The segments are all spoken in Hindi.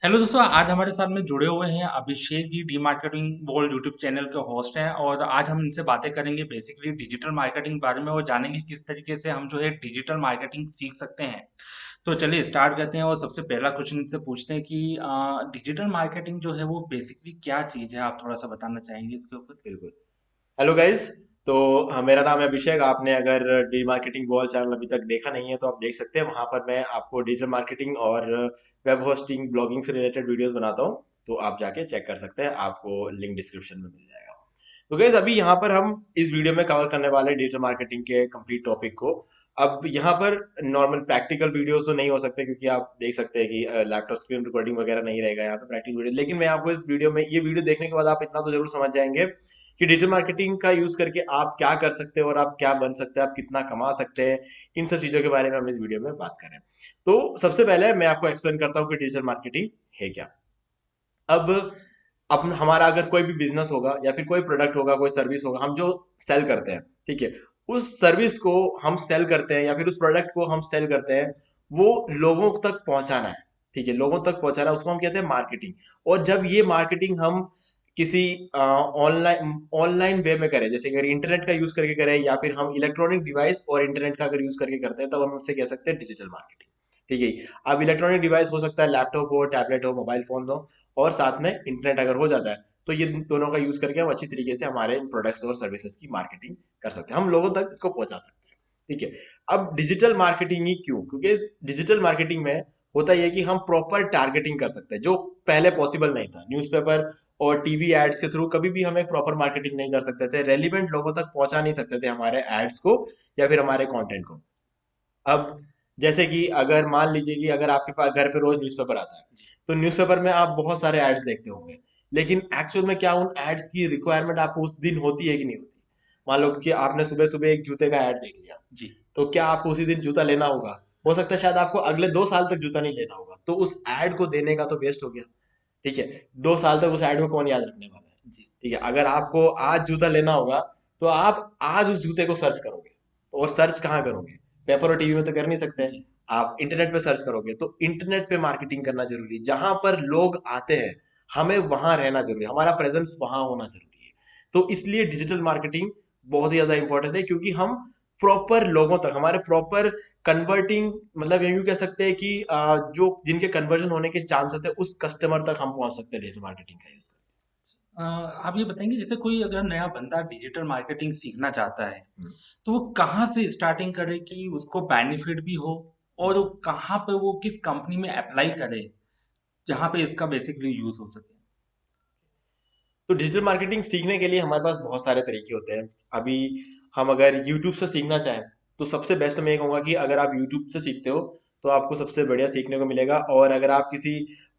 हेलो दोस्तों, आज हमारे साथ में जुड़े हुए हैं Abhishek ji, the marketing world YouTube channel के होस्ट हैं। और आज हम इनसे बातें करेंगे बेसिकली डिजिटल मार्केटिंग के बारे में और जानेंगे किस तरीके से हम जो है डिजिटल मार्केटिंग सीख सकते हैं। तो चलिए स्टार्ट करते हैं और सबसे पहला क्वेश्चन इनसे पूछते हैं कि डिजिटल मार्केटिंग जो है वो बेसिकली क्या चीज़ है, आप थोड़ा सा बताना चाहेंगे इसके ऊपर। बिल्कुल। Hello guys. तो मेरा नाम है अभिषेक। आपने अगर डी मार्केटिंग वॉल चैनल अभी तक देखा नहीं है तो आप देख सकते हैं। वहां पर मैं आपको डिजिटल मार्केटिंग और वेब होस्टिंग ब्लॉगिंग से रिलेटेड वीडियोस बनाता हूं। तो आप जाके चेक कर सकते हैं, आपको लिंक डिस्क्रिप्शन में मिल जाएगा। तो गाइस, अभी यहाँ पर हम इस वीडियो में कवर करने वाले डिजिटल मार्केटिंग के कंप्लीट टॉपिक को। अब यहाँ पर नॉर्मल प्रैक्टिकल वीडियोस तो नहीं हो सकते, क्योंकि आप देख सकते हैं कि लैपटॉप स्क्रीन रिकॉर्डिंग वगैरह नहीं रहेगा यहाँ पे प्रैक्टिकल वीडियो। लेकिन मैं आपको इस वीडियो में, ये वीडियो देखने के बाद आप इतना तो जरूर समझ जाएंगे कि डिजिटल मार्केटिंग का यूज करके आप क्या कर सकते हैं और आप क्या बन सकते हैं, आप कितना कमा सकते हैं। इन सब चीजों के बारे में हम इस वीडियो में बात करें। तो सबसे पहले मैं आपको एक्सप्लेन करता हूँ कि डिजिटल मार्केटिंग है क्या। अब अपन हमारा अगर कोई भी बिजनेस होगा या फिर कोई प्रोडक्ट होगा, कोई सर्विस होगा, हम जो सेल करते हैं, ठीक है, उस सर्विस को हम सेल करते हैं या फिर उस प्रोडक्ट को हम सेल करते हैं, वो लोगों तक पहुंचाना है। ठीक है, लोगों तक पहुंचाना, उसको हम कहते हैं मार्केटिंग। और जब ये मार्केटिंग हम किसी ऑनलाइन ऑनलाइन वे में करें, जैसे अगर इंटरनेट का यूज करके करें या फिर हम इलेक्ट्रॉनिक डिवाइस और इंटरनेट का अगर यूज करके करते हैं, तब हम उससे कह सकते हैं डिजिटल मार्केटिंग। ठीक है। अब इलेक्ट्रॉनिक डिवाइस हो सकता है लैपटॉप हो, टैबलेट हो, मोबाइल फोन हो, और साथ में इंटरनेट अगर हो जाता है, तो ये दोनों का यूज करके हम अच्छी तरीके से हमारे प्रोडक्ट्स और सर्विसेज की मार्केटिंग कर सकते हैं, हम लोगों तक इसको पहुंचा सकते हैं। ठीक है। अब डिजिटल मार्केटिंग ही क्यों? क्योंकि डिजिटल मार्केटिंग में होता यह है कि हम प्रॉपर टारगेटिंग कर सकते हैं, जो पहले पॉसिबल नहीं था। न्यूज़पेपर और टीवी एड्स के थ्रू कभी भी हम एक प्रॉपर मार्केटिंग नहीं कर सकते थे, रेलिवेंट लोगों तक पहुंचा नहीं सकते थे हमारे एड्स को या फिर हमारे कंटेंट को। अब जैसे कि अगर मान लीजिए कि अगर आपके पास घर पे रोज न्यूज़पेपर आता है, तो न्यूज़पेपर में आप बहुत सारे एड्स देखते होंगे। लेकिन एक्चुअल में क्या उन एड्स की रिक्वायरमेंट आपको उस दिन होती है कि नहीं होती? मान लो कि आपने सुबह सुबह एक जूते का ऐड देख लिया, जी। तो क्या आपको उसी दिन जूता लेना होगा? हो सकता है शायद आपको अगले 2 साल तक जूता नहीं लेना होगा, तो उस ऐड को देने का तो वेस्ट हो गया। ठीक है। 2 साल तक उस ऐड को कौन याद रखने वाला है? जी। ठीक है, अगर आपको आज जूता लेना होगा, तो आप आज उस जूते को सर्च करोगे। और सर्च कहाँ करोगे? पेपर और टीवी में तो कर नहीं सकते हैं। जी। आप इंटरनेट पे सर्च करोगे, तो इंटरनेट पे मार्केटिंग करना जरूरी है। जहां पर लोग आते हैं, हमें वहां रहना जरूरी है, हमारा प्रेजेंस वहां होना जरूरी है। तो इसलिए डिजिटल मार्केटिंग बहुत ही ज्यादा इंपॉर्टेंट है, क्योंकि हम प्रॉपर लोगों तक, हमारे प्रॉपर कन्वर्टिंग, मतलब ये यूं कह सकते हैं कि जो जिनके कन्वर्जन होने के चांसेस है, उस कस्टमर तक हम पहुंच सकते हैं डिजिटल मार्केटिंग का यूज आप ये बताएंगे जैसे कोई अगर नया बंदा डिजिटल मार्केटिंग सीखना चाहता है करके। तो वो कहाँ से स्टार्टिंग करे कि उसको बेनिफिट भी हो, और वो कहाँ पे वो किस कंपनी में अप्लाई करे जहाँ पे इसका बेसिकली यूज हो सके। तो डिजिटल मार्केटिंग सीखने के लिए हमारे पास बहुत सारे तरीके होते हैं। अभी हम अगर यूट्यूब से सीखना चाहें, तो सबसे बेस्ट मैं ये कहूँगा कि अगर आप यूट्यूब से सीखते हो, तो आपको सबसे बढ़िया सीखने को मिलेगा। और अगर आप किसी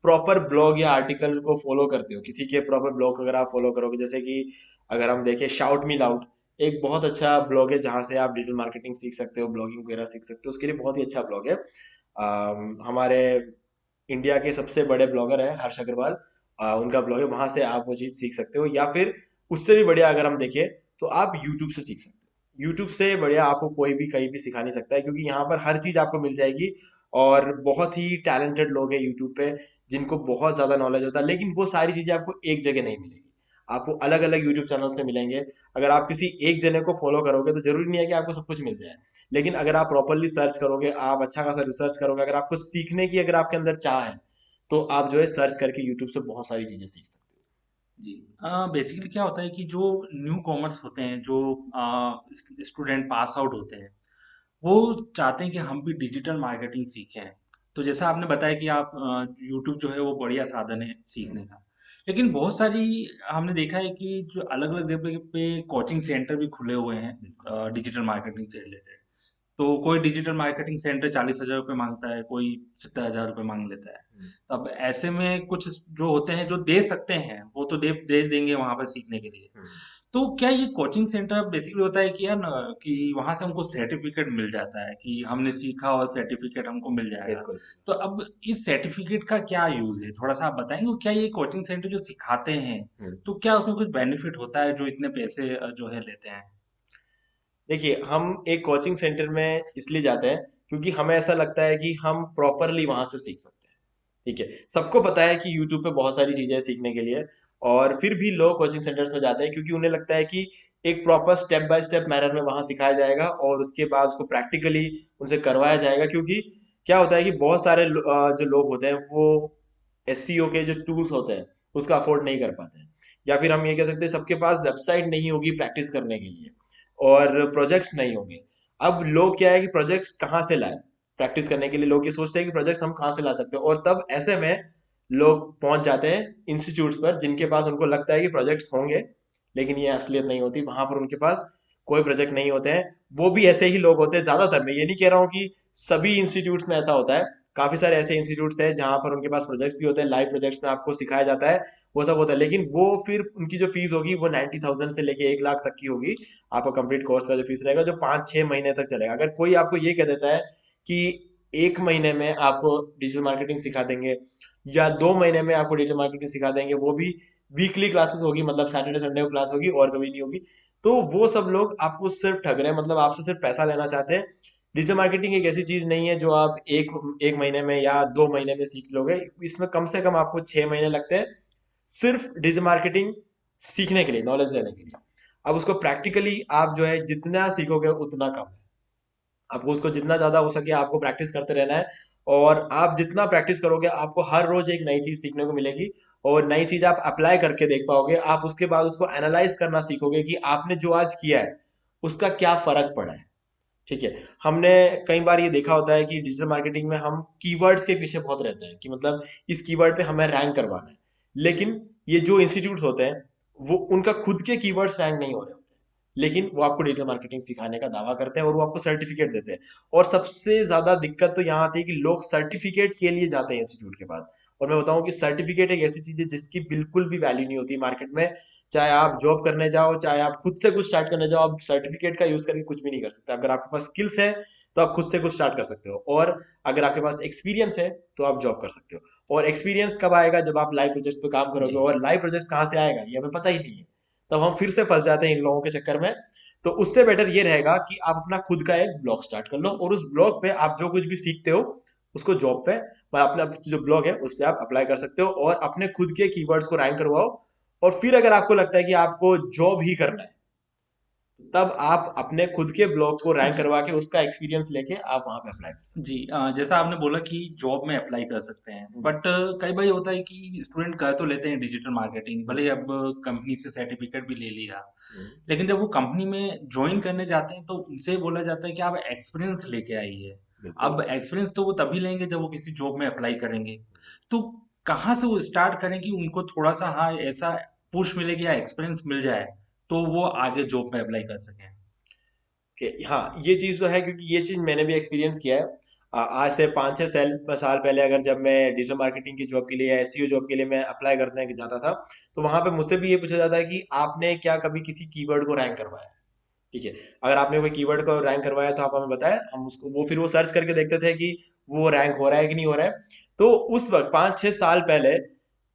प्रॉपर ब्लॉग या आर्टिकल को फॉलो करते हो, किसी के प्रॉपर ब्लॉग को अगर आप फॉलो करोगे, जैसे कि अगर हम देखें शाउट मी लाउड, एक बहुत अच्छा ब्लॉग है जहाँ से आप डिजिटल मार्केटिंग सीख सकते हो, ब्लॉगिंग वगैरह सीख सकते हो। उसके लिए बहुत ही अच्छा ब्लॉग है। हमारे इंडिया के सबसे बड़े ब्लॉगर है हर्ष अग्रवाल, उनका ब्लॉग है, वहां से आप वो चीज सीख सकते हो। या फिर उससे भी बढ़िया अगर हम देखें, तो आप यूट्यूब से सीख सकते हो। यूट्यूब से बढ़िया आपको कोई भी कहीं भी सिखा नहीं सकता है, क्योंकि यहाँ पर हर चीज आपको मिल जाएगी। और बहुत ही टैलेंटेड लोग हैं यूट्यूब पे, जिनको बहुत ज्यादा नॉलेज होता है, लेकिन वो सारी चीजें आपको एक जगह नहीं मिलेगी, आपको अलग अलग यूट्यूब चैनल से मिलेंगे। अगर आप किसी एक जने को फॉलो करोगे, तो जरूरी नहीं है कि आपको सब कुछ मिल जाए। लेकिन अगर आप प्रॉपरली सर्च करोगे, आप अच्छा खासा रिसर्च करोगे, अगर आपको सीखने की, अगर आपके अंदर चाह है, तो आप जो है सर्च करके यूट्यूब से बहुत सारी चीजें सीख सकते जी। बेसिकली क्या होता है कि जो न्यू कॉमर्स होते हैं, जो स्टूडेंट पास आउट होते हैं, वो चाहते हैं कि हम भी डिजिटल मार्केटिंग सीखें। तो जैसा आपने बताया कि आप यूट्यूब जो है वो बढ़िया साधन है हो। सीखने का। लेकिन बहुत सारी हमने देखा है कि जो अलग अलग जगह पे कोचिंग सेंटर भी खुले हुए हैं बिल्कुल। डिजिटल मार्केटिंग से रिलेटेड। तो कोई डिजिटल मार्केटिंग सेंटर 40,000 रुपये मांगता है, कोई 70,000 रुपये मांग लेता है। हम्म। तो अब ऐसे में कुछ जो होते हैं जो दे सकते हैं वो तो दे देंगे वहां पर सीखने के लिए। हम्म। तो क्या ये कोचिंग सेंटर बेसिकली होता है कि यार ना, कि वहां से हमको सर्टिफिकेट मिल जाता है कि हमने सीखा और सर्टिफिकेट हमको मिल जाएगा। बिल्कुल। तो अब इस सर्टिफिकेट का क्या यूज है, थोड़ा सा आप बताएंगे? क्या ये कोचिंग सेंटर जो सिखाते हैं हम्म। तो क्या उसमें कुछ बेनिफिट होता है जो इतने पैसे जो है लेते हैं? देखिए, हम एक कोचिंग सेंटर में इसलिए जाते हैं, क्योंकि हमें ऐसा लगता है कि हम प्रॉपरली वहां से सीख सकते हैं। ठीक है, सबको पता है कि यूट्यूब पे बहुत सारी चीजें हैं सीखने के लिए, और फिर भी लोग कोचिंग सेंटर्स में जाते हैं क्योंकि उन्हें लगता है कि एक proper step by step manner में वहां सिखाया जाएगा और उसके बाद उसको प्रैक्टिकली उनसे करवाया जाएगा। क्योंकि क्या होता है कि बहुत सारे जो लोग होते हैं वो एससीओ के जो टूल्स होते हैं उसका अफोर्ड नहीं कर पाते हैं, या फिर हम ये कह सकते हैं सबके पास वेबसाइट नहीं होगी प्रैक्टिस करने के लिए, और प्रोजेक्ट्स नहीं होंगे। अब लोग क्या है कि प्रोजेक्ट्स कहाँ से लाए प्रैक्टिस करने के लिए, लोग ये सोचते हैं कि प्रोजेक्ट्स हम कहाँ से ला सकते हैं, और तब ऐसे में लोग पहुंच जाते हैं इंस्टीट्यूट्स पर जिनके पास उनको लगता है कि प्रोजेक्ट्स होंगे, लेकिन ये असलियत नहीं होती, वहां पर उनके पास कोई प्रोजेक्ट नहीं होते हैं। वो भी ऐसे ही लोग होते हैं ज्यादातर, मैं ये नहीं कह रहा हूँ कि सभी इंस्टीट्यूट्स में ऐसा होता है, काफी सारे ऐसे इंस्टीट्यूट्स हैं जहां पर उनके पास प्रोजेक्ट्स भी होते हैं, लाइव प्रोजेक्ट्स में आपको सिखाया जाता है, वो सब होता है, लेकिन वो फिर उनकी जो फीस होगी वो 90,000 से लेके 1 लाख तक की होगी। आपका कंप्लीट कोर्स का जो फीस रहेगा जो 5-6 महीने तक चलेगा। अगर कोई आपको ये कह देता है कि 1 महीने में आपको डिजिटल मार्केटिंग सिखा देंगे या 2 महीने में आपको डिजिटल मार्केटिंग सिखा देंगे, वो भी वीकली क्लासेस होगी, मतलब सैटरडे संडे को क्लास होगी और कभी नहीं होगी, तो वो सब लोग आपको सिर्फ ठग रहे हैं, मतलब आपसे सिर्फ पैसा लेना चाहते हैं। डिजिटल मार्केटिंग एक ऐसी चीज नहीं है जो आप एक एक महीने में या 2 महीने में सीख लोगे, इसमें कम से कम आपको 6 महीने लगते हैं सिर्फ डिजिटल मार्केटिंग सीखने के लिए, नॉलेज लेने के लिए। अब उसको प्रैक्टिकली आप जो है जितना सीखोगे उतना कम है, आपको उसको जितना ज्यादा हो सके आपको प्रैक्टिस करते रहना है, और आप जितना प्रैक्टिस करोगे आपको हर रोज एक नई चीज सीखने को मिलेगी, और नई चीज आप अप्लाई करके देख पाओगे, आप उसके बाद उसको एनालाइज करना सीखोगे कि आपने जो आज किया है उसका क्या फर्क पड़ा है। ठीक है, हमने कई बार ये देखा होता है कि डिजिटल मार्केटिंग में हम कीवर्ड्स के पीछे बहुत रहते हैं कि मतलब इस कीवर्ड पे हमें रैंक करवाना है, लेकिन ये जो इंस्टीट्यूट्स होते हैं वो उनका खुद के कीवर्ड्स रैंक नहीं हो रहे होते, लेकिन वो आपको डिजिटल मार्केटिंग सिखाने का दावा करते हैं और वो आपको सर्टिफिकेट देते हैं। और सबसे ज्यादा दिक्कत तो यहाँ आती है कि लोग सर्टिफिकेट के लिए जाते हैं इंस्टीट्यूट के पास, और मैं बताऊं कि सर्टिफिकेट एक ऐसी चीज है जिसकी बिल्कुल भी वैल्यू नहीं होती मार्केट में। चाहे आप जॉब करने जाओ, चाहे आप खुद से कुछ स्टार्ट करने जाओ, आप सर्टिफिकेट का यूज करके कुछ भी नहीं कर सकते। अगर आपके पास स्किल्स है तो आप खुद से कुछ स्टार्ट कर सकते हो, और अगर आपके पास एक्सपीरियंस है तो आप जॉब कर सकते हो। और एक्सपीरियंस कब आएगा? जब आप लाइव प्रोजेक्ट्स पे काम करोगे, जी। और लाइव प्रोजेक्ट्स कहाँ से आएगा ये हमें पता ही नहीं है, तब हम फिर से फंस जाते हैं इन लोगों के चक्कर में। तो उससे बेटर ये रहेगा कि आप अपना खुद का एक ब्लॉग स्टार्ट कर लो, और उस ब्लॉग पे आप जो कुछ भी सीखते हो उसको जॉब पे, अपना जो ब्लॉग है उस पर आप अप्लाई कर सकते हो, और अपने खुद के कीवर्ड्स को रैंक करवाओ। और फिर अगर आपको लगता है कि आपको जॉब ही करना है, तब आप अपने खुद के ब्लॉग को रैंक जी। करवा के उसका एक्सपीरियंस लेके आप वहां पे अप्लाई कर सकते जी, जैसा आपने बोला कि जॉब में अप्लाई कर सकते हैं, हैं। बट कई बार होता है कि स्टूडेंट कर तो लेते हैं डिजिटल मार्केटिंग, भले ही अब कंपनी से सर्टिफिकेट भी ले लिया, हम्म, लेकिन जब वो कंपनी में ज्वाइन करने जाते हैं तो उनसे बोला जाता है कि आप एक्सपीरियंस लेके आइए। बिल्कुल। अब एक्सपीरियंस तो वो तभी लेंगे जब वो किसी जॉब में अप्लाई करेंगे। तो कहाँ से वो स्टार्ट करें कि उनको थोड़ा सा, हाँ, ऐसा पुश मिले या एक्सपीरियंस मिल जाए तो वो आगे जॉब में अप्लाई कर सकें? हाँ, ये चीज तो है क्योंकि ये चीज मैंने भी एक्सपीरियंस किया है। आज से 5-6 साल पहले अगर जब मैं डिजिटल मार्केटिंग की जॉब के लिए या एसईओ जॉब के लिए मैं अप्लाई करने के जाता था, तो वहां पे मुझसे भी ये पूछा जाता है कि आपने क्या कभी किसी कीवर्ड को रैंक करवाया है? ठीक है, अगर आपने कोई कीवर्ड को रैंक करवाया तो आप हमें बताएं, हम उसको वो फिर वो सर्च करके देखते थे कि वो रैंक हो रहा है कि नहीं हो रहा है। तो उस वक्त 5-6 साल पहले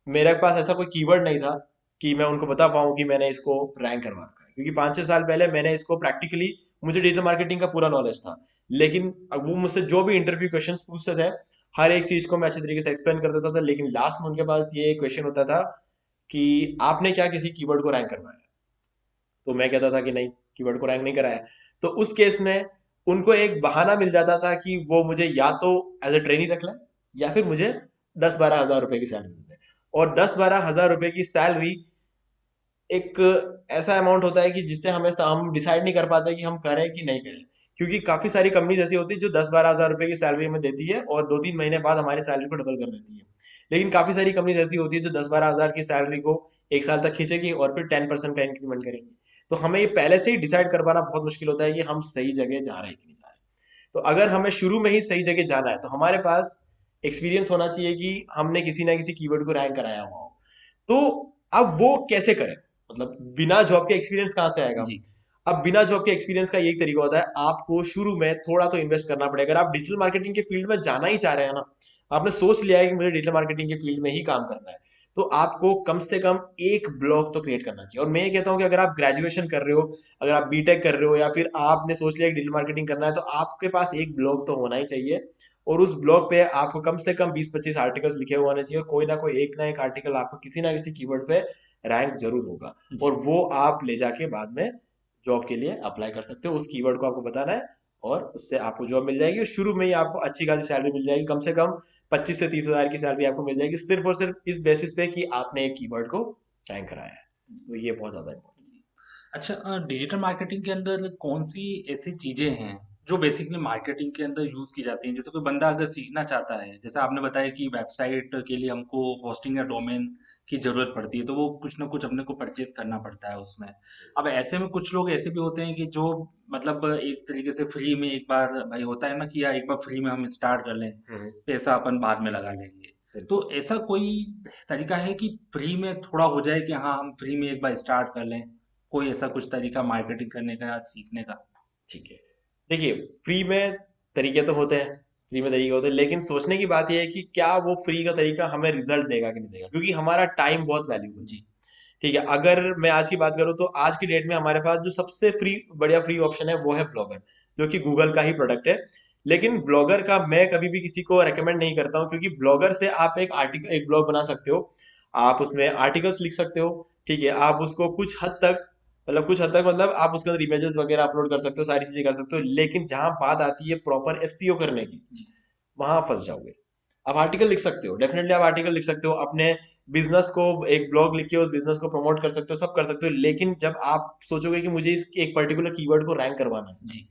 मेरे पास ऐसा कोई कीवर्ड नहीं था कि मैं उनको बता पाऊँ कि मैंने इसको रैंक करवा रखा है, क्योंकि 5-6 साल पहले मैंने इसको प्रैक्टिकली, मुझे डिजिटल मार्केटिंग का पूरा नॉलेज था, लेकिन अब वो मुझसे जो भी इंटरव्यू क्वेश्चंस पूछते थे हर एक चीज को मैं अच्छे तरीके से एक्सप्लेन कर देता था, लेकिन लास्ट में उनके पास ये क्वेश्चन होता था कि आपने क्या किसी कीवर्ड को रैंक करवाया? तो मैं कहता था कि नहीं, कीवर्ड को रैंक नहीं कराया। तो उस केस में उनको एक बहाना मिल जाता था कि वो मुझे या तो एज ए ट्रेनी रख लें, या फिर मुझे 10-12 हज़ार रुपए की सैलरी दे दें। और 10-12 हज़ार रुपए की सैलरी एक ऐसा अमाउंट होता है कि जिससे हमें हम डिसाइड नहीं कर पाते कि हम करें कि नहीं करें, क्योंकि काफी सारी कंपनीज ऐसी होती है जो 10-12 हज़ार रुपए की सैलरी हमें देती है और 2-3 महीने बाद हमारी सैलरी को डबल कर देती है। लेकिन काफी सारी कंपनीज ऐसी होती है जो 10-12 हज़ार की सैलरी को 1 साल तक खींचेगी और फिर 10% का इंक्रीमेंट करेंगी। तो हमें ये पहले से ही डिसाइड कर पाना बहुत मुश्किल होता है कि हम सही जगह जा रहे हैं कि नहीं जा रहे। तो अगर हमें शुरू में ही सही जगह जाना है तो हमारे पास एक्सपीरियंस होना चाहिए कि हमने किसी ना किसी कीवर्ड को रैंक कराया हुआ हो। तो अब वो कैसे करें? मतलब बिना जॉब के एक्सपीरियंस कहाँ से आएगा? जी। अब बिना जॉब के एक्सपीरियंस का यही तरीका होता है, आपको शुरू में थोड़ा तो इन्वेस्ट करना पड़ेगा। अगर आप डिजिटल मार्केटिंग के फील्ड में जाना ही चाह रहे हैं ना, आपने सोच लिया है कि मुझे डिजिटल मार्केटिंग के फील्ड में ही काम करना है, तो आपको कम से कम एक ब्लॉग तो क्रिएट करना चाहिए। और मैं ये कहता हूँ कि अगर आप ग्रेजुएशन कर रहे हो, अगर आप बीटेक कर रहे हो, या फिर आपने सोच लिया कि डिजिटल मार्केटिंग करना है, तो आपके पास एक ब्लॉग तो होना ही चाहिए। और उस ब्लॉग पे आपको कम से कम 20-25 आर्टिकल्स लिखे हुए होने चाहिए, और कोई ना एक आर्टिकल आपको किसी ना किसी कीवर्ड पे रैंक जरूर होगा, और जी। वो आप ले जाके बाद में जॉब के लिए अप्लाई कर सकते हो। उस कीवर्ड को आपको बताना है और उससे आपको जॉब मिल जाएगी, और शुरू में ही आपको अच्छी खासी सैलरी मिल जाएगी, कम से कम 25 से 30 हजार की सैलरी आपको मिल जाएगी, सिर्फ और सिर्फ इस बेसिस पे कि आपने एक कीवर्ड को रैंक कराया है। तो ये बहुत ज्यादा important अच्छा, डिजिटल मार्केटिंग के अंदर कौन-सी ऐसी चीज़ें हैं, जो बेसिकली मार्केटिंग के अंदर यूज़ की जाती हैं? जैसे कोई बंदा अगर सीखना चाहता है, जैसे आपने बताया कि वेबसाइट के लिए हमको होस्टिंग या डोमेन की ज़रूरत पड़ती है, तो वो कुछ ना कुछ अपने को परचेज़ करना पड़ता है उसमें। अब ऐसे में कुछ लोग ऐसे भी होते हैं कि जो मतलब एक तरीके से फ्री में एक बार भाई होता है ना कि यार एक बार फ्री में हम स्टार्ट कर लें, है। पैसा अपन बाद में लगा लेंगे। तो बिल्कुल। ऐसा कोई तरीका है कि फ्री में थोड़ा हो जाए कि हाँ, हम फ्री में एक बार स्टार्ट कर लें? कोई ऐसा कुछ तरीका मार्केटिंग करने का या सीखने का? ठीक है, देखिए, फ्री में तरीके तो होते हैं, फ्री में तरीके होते हैं, लेकिन सोचने की बात यह है कि क्या वो फ्री का तरीका हमें रिजल्ट देगा कि नहीं देगा, क्योंकि हमारा टाइम बहुत वैल्यूबल है। जी, ठीक है, अगर मैं आज की बात करूं तो आज की डेट में हमारे पास जो सबसे बढ़िया फ्री ऑप्शन है वो है ब्लॉगर, जो कि गूगल का ही प्रोडक्ट है। लेकिन ब्लॉगर का मैं कभी भी किसी को रेकमेंड नहीं करता हूं, क्योंकि ब्लॉगर से आप एक ब्लॉग बना सकते हो, आप उसमें आर्टिकल्स लिख सकते हो। ठीक है, आप उसको कुछ हद तक मतलब आप उसके अंदर इमेजेस वगैरह अपलोड कर सकते हो, सारी चीजें कर सकते हो, लेकिन जहां बात आती है प्रॉपर एसईओ करने की, जी, वहां फंस जाओगे। आप आर्टिकल लिख सकते हो, डेफिनेटली आप आर्टिकल लिख सकते हो, अपने बिजनेस को एक ब्लॉग लिख के उस बिजनेस को प्रमोट कर सकते हो, सब कर सकते हो, लेकिन जब आप सोचोगे कि मुझे इस एक पर्टिकुलर कीवर्ड को रैंक करवाना है, जी,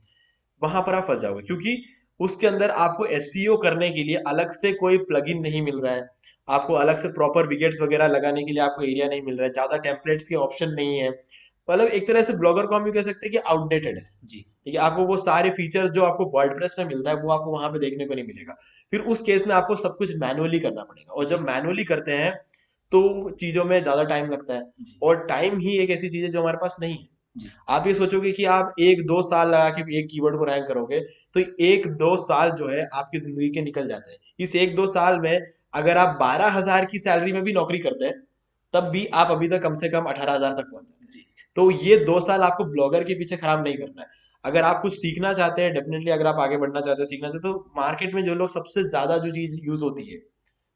वहां पर आप फंस जाओगे, क्योंकि उसके अंदर आपको एसईओ करने के लिए अलग से कोई प्लगइन नहीं मिल रहा है, आपको अलग से प्रॉपर विकेट्स वगैरह लगाने के लिए आपको एरिया नहीं मिल रहा है, ज्यादा टेम्पलेट्स के ऑप्शन नहीं है। मतलब एक तरह से ब्लॉगर को हम ये कह सकते हैं कि आउटडेटेड है। जी, ठीक है, आपको वो सारे फीचर्स जो आपको वर्डप्रेस में मिलता है वो आपको वहां पे देखने को नहीं मिलेगा। फिर उस केस में आपको सब कुछ मैनुअली करना पड़ेगा, और जब जी, मैनुअली करते हैं तो चीजों में ज्यादा टाइम लगता है, जी, और टाइम ही एक ऐसी चीज है जो हमारे पास नहीं है। जी, आप ये सोचोगे कि आप 1-2 साल लगा के एक कीवर्ड को रैंक करोगे, तो 1-2 साल जो है आपकी जिंदगी के निकल जाते हैं। इस 1-2 साल में अगर आप 12 हजार की सैलरी में भी नौकरी करते हैं, तब भी आप अभी तक कम से कम 18 हजार तक पहुंच जाते हैं। जी, तो ये 2 साल आपको ब्लॉगर के पीछे खराब नहीं करना है। अगर आप कुछ सीखना चाहते हैं, डेफिनेटली अगर आप आगे बढ़ना चाहते हैं, सीखना चाहते हैं, तो मार्केट में जो लोग सबसे ज्यादा जो चीज यूज होती है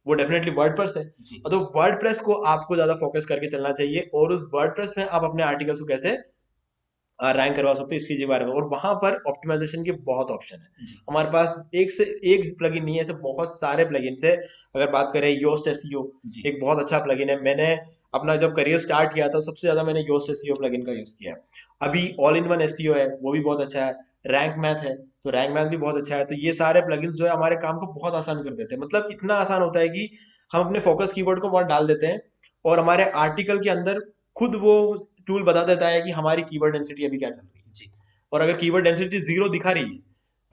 वो डेफिनेटली वर्डप्रेस है। जी, तो वर्डप्रेस को आपको ज्यादा फोकस करके चलना चाहिए, और उस वर्डप्रेस में आप अपने आर्टिकल्स को कैसे रैंक करवा सकते हो इस चीज के बारे में, और वहां पर ऑप्टिमाइजेशन के बहुत ऑप्शन है। जी, हमारे पास एक से एक प्लगइन नहीं है, ऐसे बहुत सारे प्लगइन है। अगर बात करें योस्ट एसईओ, जी, एक बहुत अच्छा प्लगइन है। मैंने अपना जब करियर स्टार्ट किया था, सबसे ज्यादा मैंने योस्ट एसईओ प्लगइन का यूज किया है। अभी ऑल इन वन एसईओ है, वो भी बहुत अच्छा है। रैंक मैथ है, तो रैंक मैथ भी बहुत अच्छा है। तो ये सारे प्लगइन्स जो है हमारे काम को बहुत आसान कर देते हैं, मतलब इतना आसान होता है कि हम अपने फोकस कीवर्ड को वहां डाल देते हैं, और हमारे आर्टिकल के अंदर खुद वो टूल बता देता है कि हमारी कीवर्ड डेंसिटी अभी क्या चल रही है। जी, और अगर कीवर्ड डेंसिटी 0 दिखा रही है,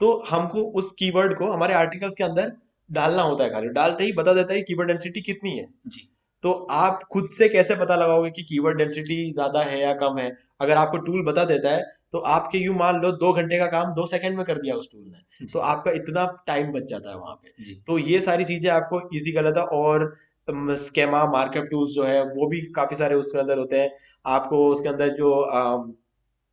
तो हमको उस कीवर्ड को हमारे आर्टिकल्स के अंदर डालना होता है, खाली डालते ही बता देता है कि कीवर्ड डेंसिटी कितनी है। जी, तो आप खुद से कैसे पता लगाओगे कि कीवर्ड डेंसिटी ज्यादा है या कम है? अगर आपको टूल बता देता है, तो आपके यूं मान लो 2 घंटे का काम 2 सेकंड में कर दिया उस टूल ने, तो जी, आपका इतना टाइम बच जाता है वहां पे। जी, तो ये सारी चीजें आपको इजी कर लेता है। और स्केमा मार्कअप टूल्स जो है वो भी काफी सारे उसके अंदर होते हैं। आपको उसके अंदर जो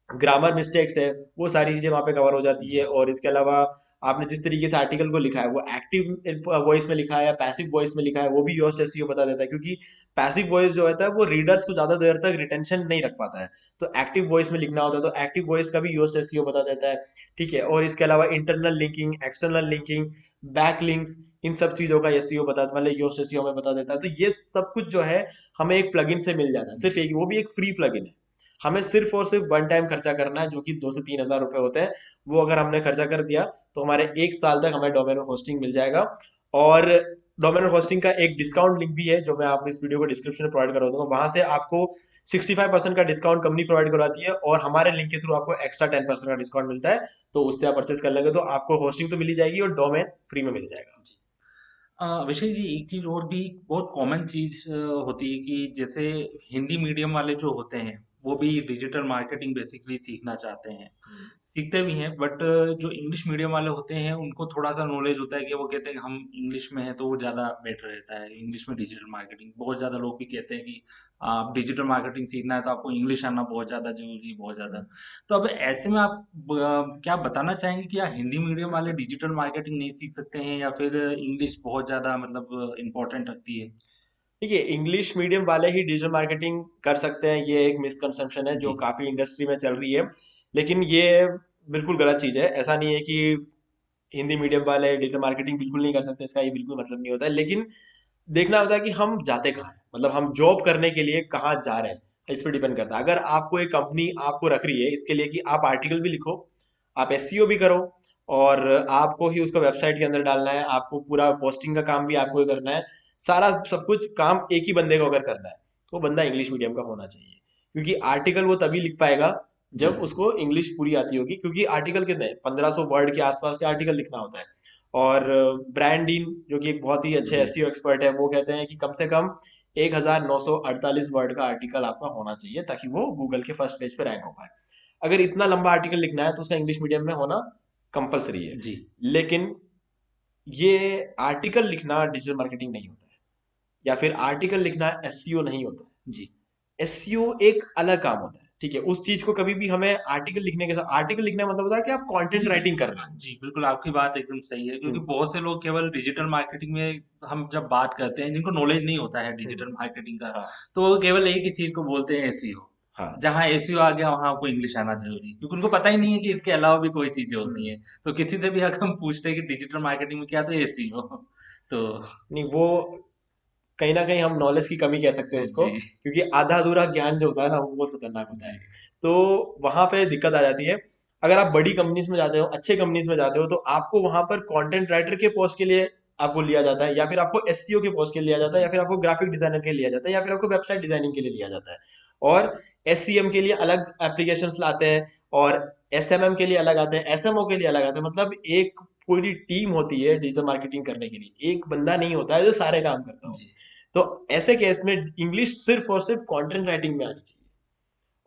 ग्रामर मिस्टेक्स है, वो सारी चीजें वहां पे कवर हो जाती है। जी, और इसके अलावा आपने जिस तरीके से आर्टिकल को लिखा है, वो एक्टिव वॉइस में लिखा है या पैसिव वॉइस में लिखा है, वो भी योस्ट एसईओ बता देता है, क्योंकि पैसिव वॉइस जो होता है वो रीडर्स को ज्यादा देर तक रिटेंशन नहीं रख पाता है। तो एक्टिव वॉइस में लिखना होता है, तो एक्टिव वॉइस का भी योस्ट एसईओ बता देता है। ठीक है, और इसके अलावा internal linking, external linking, back links, इन सब चीजों का एसईओ बता मतलब योस्ट एसईओ हमें बता देता है। तो ये सब कुछ जो है हमें एक प्लगइन से मिल जाता है, सिर्फ जी, एक, वो भी एक फ्री प्लगइन है। हमें सिर्फ और सिर्फ वन टाइम खर्चा करना है, जो कि 2 से 3 हजार रुपए होते हैं। वो अगर हमने खर्चा कर दिया, तो हमारे 1 साल तक हमें डोमेन होस्टिंग मिल जाएगा। और डोमेन होस्टिंग का एक डिस्काउंट लिंक भी है, जो मैं आपको इस वीडियो को डिस्क्रिप्शन में प्रोवाइड करा दूंगा। वहां से आपको 65% का डिस्काउंट कंपनी प्रोवाइड करवाती है, और हमारे लिंक के थ्रू आपको एक्स्ट्रा 10% का डिस्काउंट मिलता है। तो उससे आप परचेस कर लेंगे तो आपको होस्टिंग तो मिल ही जाएगी, और डोमेन फ्री में मिल जाएगा। जी। विशेष जी, एक चीज़ और भी बहुत कॉमन चीज़ होती है कि जैसे हिंदी मीडियम वाले जो होते हैं, वो भी डिजिटल मार्केटिंग बेसिकली सीखना चाहते हैं। सीखते भी हैं, बट जो इंग्लिश मीडियम वाले होते हैं उनको थोड़ा सा नॉलेज होता है कि वो कहते हैं कि हम इंग्लिश में हैं तो वो ज़्यादा बेटर रहता है, इंग्लिश में डिजिटल मार्केटिंग। बहुत ज़्यादा लोग भी कहते हैं कि आप डिजिटल मार्केटिंग सीखना है तो आपको इंग्लिश आना बहुत ज़्यादा जरूरी है, बहुत ज़्यादा। तो अब ऐसे में आप क्या बताना चाहेंगे कि या हिंदी मीडियम वाले डिजिटल मार्केटिंग नहीं सीख सकते हैं, या फिर इंग्लिश बहुत ज़्यादा मतलब इम्पोर्टेंट रखती है? देखिए, इंग्लिश मीडियम वाले ही डिजिटल मार्केटिंग कर सकते हैं, ये एक मिसकंसेप्शन है जो जी। काफी इंडस्ट्री में चल रही है। लेकिन ये बिल्कुल गलत चीज है। ऐसा नहीं है कि हिंदी मीडियम वाले डिजिटल मार्केटिंग बिल्कुल नहीं कर सकते, इसका ये बिल्कुल मतलब नहीं होता है। लेकिन देखना होता है कि हम जाते कहाँ हैं, मतलब हम जॉब करने के लिए कहाँ जा रहे हैं, इस पर डिपेंड करता है। अगर आपको एक कंपनी आपको रख रही है इसके लिए कि आप आर्टिकल भी लिखो, आप एसईओ भी करो, और आपको ही उसको वेबसाइट के अंदर डालना है, आपको पूरा पोस्टिंग का काम भी आपको ही करना है, सारा सब कुछ काम एक ही बंदे को अगर करना है, तो वो बंदा इंग्लिश मीडियम का होना चाहिए। क्योंकि आर्टिकल वो तभी लिख पाएगा जी। जब उसको इंग्लिश पूरी आती होगी, क्योंकि आर्टिकल कितने 1500 वर्ड के आसपास के आर्टिकल लिखना होता है। और ब्रांडीन जो कि एक बहुत ही अच्छे जी। एसईओ एक्सपर्ट है, वो कहते हैं कि कम से कम 1948 वर्ड का आर्टिकल आपका होना चाहिए ताकि वो गूगल के फर्स्ट पेज पे रैंक हो पाए। अगर इतना लंबा आर्टिकल लिखना है तो उसका इंग्लिश मीडियम में होना कंपलसरी है। जी। लेकिन ये आर्टिकल लिखना डिजिटल मार्केटिंग नहीं होता है, या फिर आर्टिकल लिखना एसईओ नहीं होता जी। है। एसईओ एक अलग काम होता है, ठीक है। उस चीज को कभी भी हमें आर्टिकल लिखने के साथ, आर्टिकल लिखने का मतलब होता है कि आप कंटेंट जी। राइटिंग कर रहे जी, बिल्कुल आपकी बात एकदम सही है, क्योंकि हो। बहुत से लोग केवल डिजिटल मार्केटिंग में हम जब बात करते हैं जिनको नॉलेज नहीं होता है हम्म, डिजिटल मार्केटिंग का, हाँ तो वो केवल एक ही चीज को बोलते हैं, एसईओ। हाँ। जहाँ एसईओ आ गया वहां आपको इंग्लिश आना जरूरी है, क्योंकि उनको पता ही नहीं है कि इसके अलावा भी कोई चीजें होती हम्म। हैं। तो किसी से भी अगर हम पूछते हैं कि डिजिटल मार्केटिंग में क्या, तो एसईओ। तो नहीं, वो कहीं ना कहीं हम नॉलेज की कमी कह सकते हैं उसको, जी। क्योंकि आधा अधूरा ज्ञान जो होता है ना वो बहुत खतरनाक होता है। जी। तो वहां पे दिक्कत आ जाती है। अगर आप बड़ी कंपनीज में जाते हो, अच्छे कंपनीज में जाते हो, तो आपको वहां पर कंटेंट राइटर के पोस्ट के लिए आपको लिया जाता है, या फिर आपको एसईओ के पोस्ट के लिए लिया जाता है, या जी। फिर आपको ग्राफिक डिजाइनर के लिए लिया जाता है, या फिर आपको वेबसाइट डिजाइनिंग के लिए लिया जाता है। और एससीएम के लिए अलग एप्लीकेशन लाते हैं, और एसएमएम के लिए अलग आते हैं, एसएमओ के लिए अलग आते हैं। मतलब एक पूरी टीम होती है डिजिटल मार्केटिंग करने के लिए, एक बंदा नहीं होता है जो सारे काम करता हो। जी। तो ऐसे केस में इंग्लिश सिर्फ और सिर्फ कंटेंट राइटिंग में आनी चाहिए।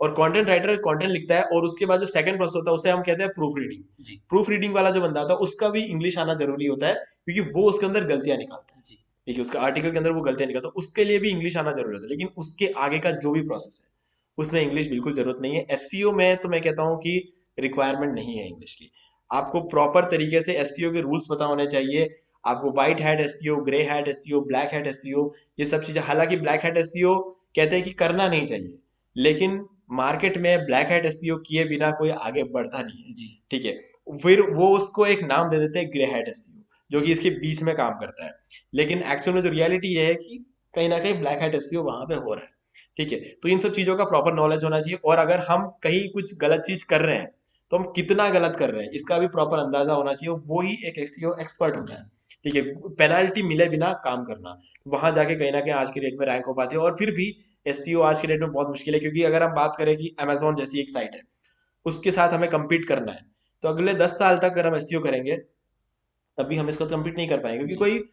और कंटेंट राइटर कंटेंट लिखता है, और उसके बाद जो सेकंड प्रोसेस होता है उसे हम कहते हैं प्रूफ रीडिंग। जी। प्रूफ रीडिंग वाला जो बंदा होता है उसका भी इंग्लिश आना जरूरी होता है, क्योंकि वो उसके अंदर गलतियां निकालता है। जी। ठीक है, उसका आर्टिकल के अंदर वो गलतियां निकालता है, तो उसके लिए भी इंग्लिश आना जरूरी होता है। लेकिन उसके आगे का जो भी प्रोसेस है उसमें इंग्लिश बिल्कुल जरूरत नहीं है। एससीओ में तो मैं कहता हूँ कि रिक्वायरमेंट नहीं है इंग्लिश की। आपको प्रॉपर तरीके से एससीओ के रूल्स पता होने चाहिए। आपको white hat SCO, grey hat SCO, black hat SCO, ये सब चीजें, हालांकि ब्लैक हैट एससीओ कहते हैं कि करना नहीं चाहिए, लेकिन मार्केट में ब्लैक हैट एसईओ किए बिना कोई आगे बढ़ता नहीं है। जी। ठीक है, फिर वो उसको एक नाम दे देते हैं ग्रे हैट एसईओ, जो कि जी। इसके बीच में काम करता है। लेकिन एक्चुअल में जो रियलिटी ये है कि कहीं ना कहीं ब्लैक हैट एसईओ वहां पे हो रहा है। ठीक है, तो इन सब चीजों का प्रॉपर नॉलेज होना चाहिए, और अगर हम कहीं कुछ गलत चीज कर रहे हैं तो हम कितना गलत कर रहे हैं इसका भी प्रॉपर अंदाजा होना चाहिए। वो ही एक एसईओ एक्सपर्ट होता जी। है। ठीक है, पेनाल्टी मिले बिना काम करना, वहां जाके कहीं ना कहीं आज के डेट में रैंक हो पाती है। और फिर भी एसईओ आज के डेट में बहुत मुश्किल है, क्योंकि अगर हम बात करें कि अमेजोन जैसी एक साइट है, उसके साथ हमें compete करना है, तो अगले 10 साल तक अगर हम एसईओ करेंगे तब भी हम इसको compete नहीं कर पाएंगे, क्योंकि जी। कोई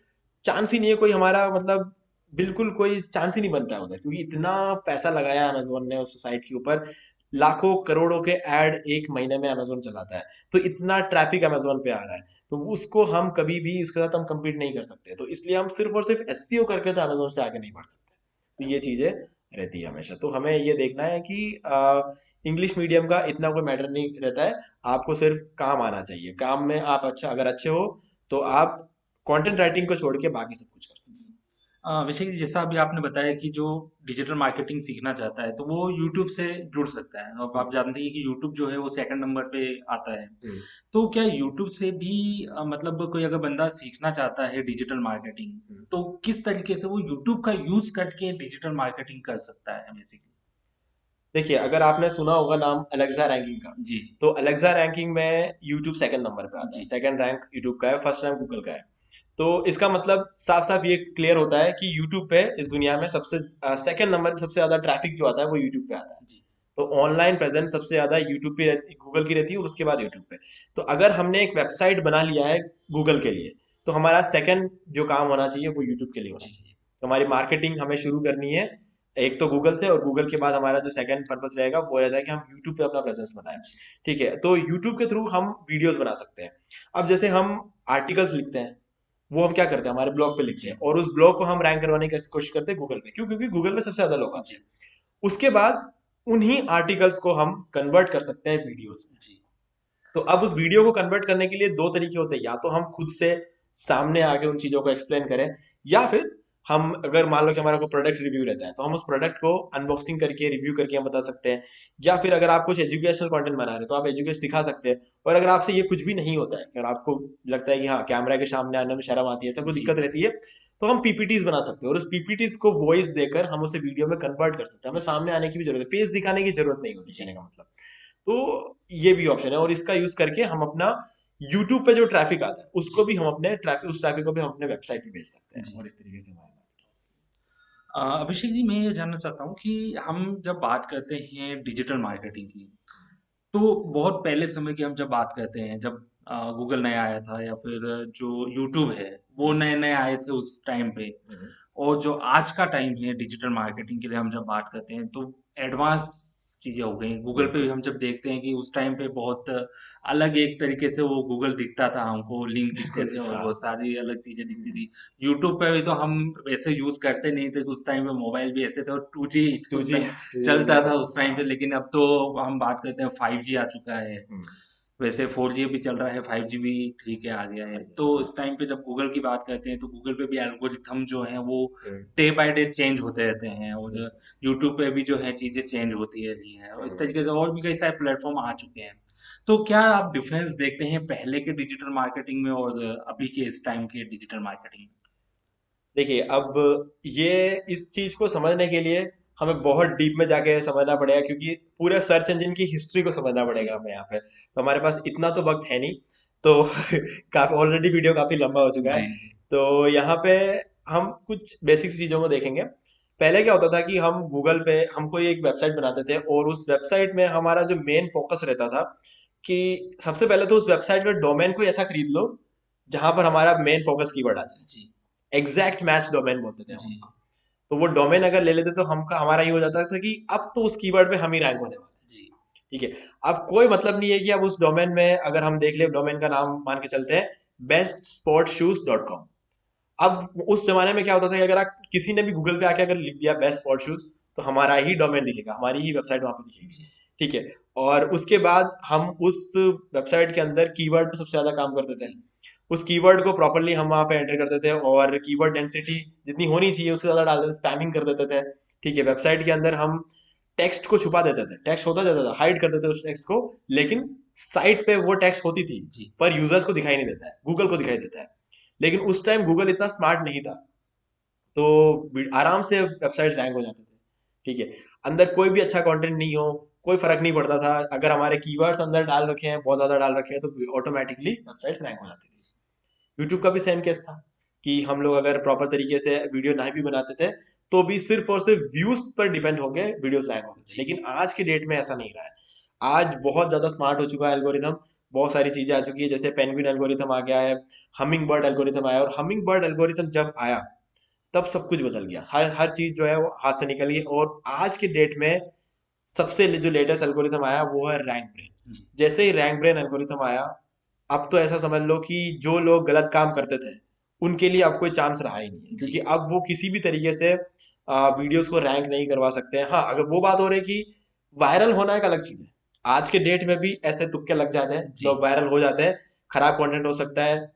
चांस ही नहीं है, कोई हमारा मतलब बिल्कुल कोई चांस ही नहीं बनता है उधर, क्योंकि इतना पैसा लगाया अमेजोन ने उस साइट के ऊपर। लाखों करोड़ों के ऐड एक महीने में अमेजोन चलाता है, तो इतना ट्रैफिक अमेजोन पे आ रहा है, तो उसको हम कभी भी उसके साथ हम compete नहीं कर सकते। तो इसलिए हम सिर्फ और सिर्फ एसईओ करके तो अमेजोन से आगे नहीं बढ़ सकते। तो ये चीजें रहती है हमेशा। तो हमें ये देखना है कि इंग्लिश मीडियम का इतना कोई मैटर नहीं रहता है। आपको सिर्फ काम आना चाहिए, काम में आप अच्छा अगर अच्छे हो तो आप कंटेंट राइटिंग को छोड़ के बाकी सब कुछ कर सकते विषय जी, जैसा अभी आपने बताया कि जो डिजिटल मार्केटिंग सीखना चाहता है तो वो यूट्यूब से जुड़ सकता है। अब हैं। आप जानते हैं कि यूट्यूब जो है वो सेकंड नंबर पे आता है। हम्म। तो क्या यूट्यूब से भी मतलब कोई अगर बंदा सीखना चाहता है डिजिटल मार्केटिंग, हम्म। तो किस तरीके से वो यूट्यूब का यूज करके डिजिटल मार्केटिंग कर सकता है बेसिकली? देखिए, अगर आपने सुना होगा नाम अलेक्सा रैंकिंग का, जी। तो अलेक्सा रैंकिंग में यूट्यूब सेकंड नंबर पे आता है। जी। सेकंड रैंक यूट्यूब का है, फर्स्ट रैंक गूगल का है। तो इसका मतलब साफ साफ ये क्लियर होता है कि यूट्यूब पे इस दुनिया में सबसे सेकंड नंबर पे सबसे ज्यादा ट्रैफिक जो आता है वो यूट्यूब पे आता है। जी। तो ऑनलाइन प्रेजेंस सबसे ज्यादा यूट्यूब पे रहती, गूगल की रहती है, और उसके बाद यूट्यूब पे। तो अगर हमने एक वेबसाइट बना लिया है गूगल के लिए, तो हमारा सेकंड जो काम होना चाहिए वो यूट्यूब के लिए होना जी। चाहिए। तो हमारी मार्केटिंग हमें शुरू करनी है एक तो गूगल से, और गूगल के बाद हमारा जो सेकंड पर्पस रहेगा वो रहता है कि हम यूट्यूब पे अपना प्रेजेंस बनाएं। ठीक है, तो यूट्यूब के थ्रू हम वीडियोस बना सकते हैं। अब जैसे हम आर्टिकल्स लिखते हैं, वो हम क्या करते हैं, हमारे ब्लॉग पे लिखते हैं, और उस ब्लॉग को हम रैंक करवाने की कोशिश करते हैं गूगल पे। क्यों? क्योंकि गूगल पे सबसे ज्यादा लोग आते हैं। उसके बाद उन्हीं आर्टिकल्स को हम कन्वर्ट कर सकते हैं वीडियोस में। तो अब उस वीडियो को कन्वर्ट करने के लिए दो तरीके होते हैं, या तो हम खुद से सामने आके उन चीजों को एक्सप्लेन करें, या फिर हम, अगर मान लो कि हमारा कोई प्रोडक्ट रिव्यू रहता है, तो हम उस प्रोडक्ट को अनबॉक्सिंग करके रिव्यू करके हम बता सकते हैं। या फिर अगर आप कुछ एजुकेशनल कंटेंट बना रहे हैं तो आप एजुकेशन सिखा सकते हैं। और अगर आपसे ये कुछ भी नहीं होता है, अगर आपको लगता है कि हाँ कैमरा के सामने आने में शर्म आती है, सब कुछ दिक्कत रहती है, तो हम पीपीटीज बना सकते हैं, और उस पीपीटीज को वॉइस देकर हम उसे वीडियो में कन्वर्ट कर सकते हैं। हमें सामने आने की भी जरूरत है, फेस दिखाने की जरूरत नहीं होती, कहने का मतलब। तो ये भी ऑप्शन है, और इसका यूज करके हम अपना यूट्यूब पे जो ट्रैफिक आता है उसको भी हम अपने ट्रैफिक उस ट्रैफिक को भी हम अपने वेबसाइट पे भेज सकते हैं, और इस तरीके से हमारा। अभिषेक जी, मैं ये जानना चाहता हूँ कि हम जब बात करते हैं डिजिटल मार्केटिंग की, तो बहुत पहले समय की हम जब बात करते हैं, जब गूगल नया आया था या फिर जो यूट्यूब है वो नए नए आए थे उस टाइम पे, और जो आज का टाइम है डिजिटल मार्केटिंग के लिए हम जब बात करते हैं तो एडवांस चीजें हो गई। गूगल पे भी हम जब देखते हैं कि उस टाइम पे बहुत अलग एक तरीके से वो गूगल दिखता था, हमको लिंक दिखते थे और हाँ। बहुत सारी अलग चीजें दिखती थी। यूट्यूब पे भी तो हम वैसे यूज करते नहीं थे उस टाइम पे, मोबाइल भी ऐसे थे और 2G टू उस जी टाइम चलता था उस टाइम पे। लेकिन अब तो हम बात करते हैं 5G आ चुका है, वैसे 4G भी चल रहा है, 5G भी ठीक है आ गया है। तो इस टाइम पे जब गूगल की बात करते हैं तो गूगल पे भी एल्गोरिथम जो है वो डे बाय डे चेंज होते रहते हैं, और यूट्यूब पे भी जो है चीजें चेंज होती रही हैं, और इस तरीके से और भी कई सारे प्लेटफॉर्म आ चुके हैं। तो क्या आप डिफरेंस देखते हैं पहले के डिजिटल मार्केटिंग में और अभी के इस टाइम के डिजिटल मार्केटिंग में? देखिए, अब ये इस चीज को समझने के लिए हमें बहुत डीप में जाके समझना पड़ेगा, क्योंकि पूरे सर्च इंजन की हिस्ट्री को समझना पड़ेगा हमें यहाँ पे। तो हमारे पास इतना तो वक्त है नहीं, तो काफी ऑलरेडी वीडियो काफी लंबा हो चुका है। तो यहाँ पे हम कुछ बेसिक चीजों को देखेंगे। पहले क्या होता था कि हम गूगल पे हम कोई एक वेबसाइट बनाते थे, और उस वेबसाइट में हमारा जो मेन फोकस रहता था कि सबसे पहले तो उस वेबसाइट का डोमेन को ऐसा खरीद लो जहां पर हमारा मेन फोकस कीवर्ड आ जाए। एग्जैक्ट मैच डोमेन बोलते थे हम उसको। तो वो डोमेन अगर ले लेते तो हम हमारा ये हो जाता था कि अब तो उस कीवर्ड पे हम ही रैंक होने वाले हैं। ठीक है। अब कोई मतलब नहीं है कि अब उस डोमेन में, अगर हम देख ले डोमेन का नाम मान के चलते हैं bestsportsshoes.com। अब उस जमाने में क्या होता था कि अगर आप किसी ने भी गूगल पे आके अगर लिख दिया बेस्ट स्पोर्ट शूज, तो हमारा ही डोमेन दिखेगा, हमारी ही वेबसाइट वहां पे दिखेगी। ठीक है। और उसके बाद हम उस वेबसाइट के अंदर कीवर्ड पे सबसे ज्यादा काम करते थे। उस कीवर्ड को प्रॉपरली हम वहां पे एंटर करते थे, और कीवर्ड डेंसिटी जितनी होनी चाहिए उससे ज्यादा डालते थे, स्पैमिंग कर देते थे। ठीक है। वेबसाइट के अंदर हम टेक्स्ट को छुपा देते थे, टेक्स्ट होता जाता था, हाइड कर देते थे उस टेक्स्ट को, लेकिन साइट पे वो टेक्स्ट होती थी, पर यूजर्स को दिखाई नहीं देता है, गूगल को दिखाई देता है। लेकिन उस टाइम गूगल इतना स्मार्ट नहीं था, तो आराम से वेबसाइट रैंक हो जाते थे। ठीक है। अंदर कोई भी अच्छा कंटेंट नहीं हो, कोई फर्क नहीं पड़ता था, अगर हमारे कीवर्ड्स अंदर डाल रखे हैं, बहुत ज्यादा डाल रखे हैं, तो ऑटोमेटिकली वेबसाइट्स रैंक हो जाती थी। यूट्यूब का भी सेम केस था कि हम लोग अगर प्रॉपर तरीके से वीडियो नहीं भी बनाते थे, तो भी सिर्फ और सिर्फ व्यूज पर डिपेंड होकर वीडियोस रैंक होते थे। लेकिन आज के डेट में ऐसा नहीं रहा है। आज बहुत ज्यादा स्मार्ट हो चुका है एल्गोरिथम, बहुत सारी चीजें आ चुकी है, जैसे पेंगुइन एल्गोरिथम आ गया है, हमिंग बर्ड एल्गोरिथम आया, और हमिंग बर्ड एल्गोरिथम जब आया तब सब कुछ बदल गया, हर हर चीज जो है वो हाथ से निकल गई। और आज के डेट में सबसे जो लेटेस्ट एल्गोरिथम आया वो है रैंक ब्रेन। जैसे ही रैंक ब्रेन एल्गोरिथम आया, अब तो ऐसा समझ लो कि जो लोग गलत काम करते थे उनके लिए अब कोई चांस रहा ही नहीं है, क्योंकि अब वो किसी भी तरीके से वीडियोस को रैंक नहीं करवा सकते हैं। हाँ, अगर वो बात हो रही है कि वायरल होना एक अलग चीज है, आज के डेट में भी ऐसे तुक्के लग जाते हैं, लोग वायरल हो जाते हैं, खराब कंटेंट हो सकता है,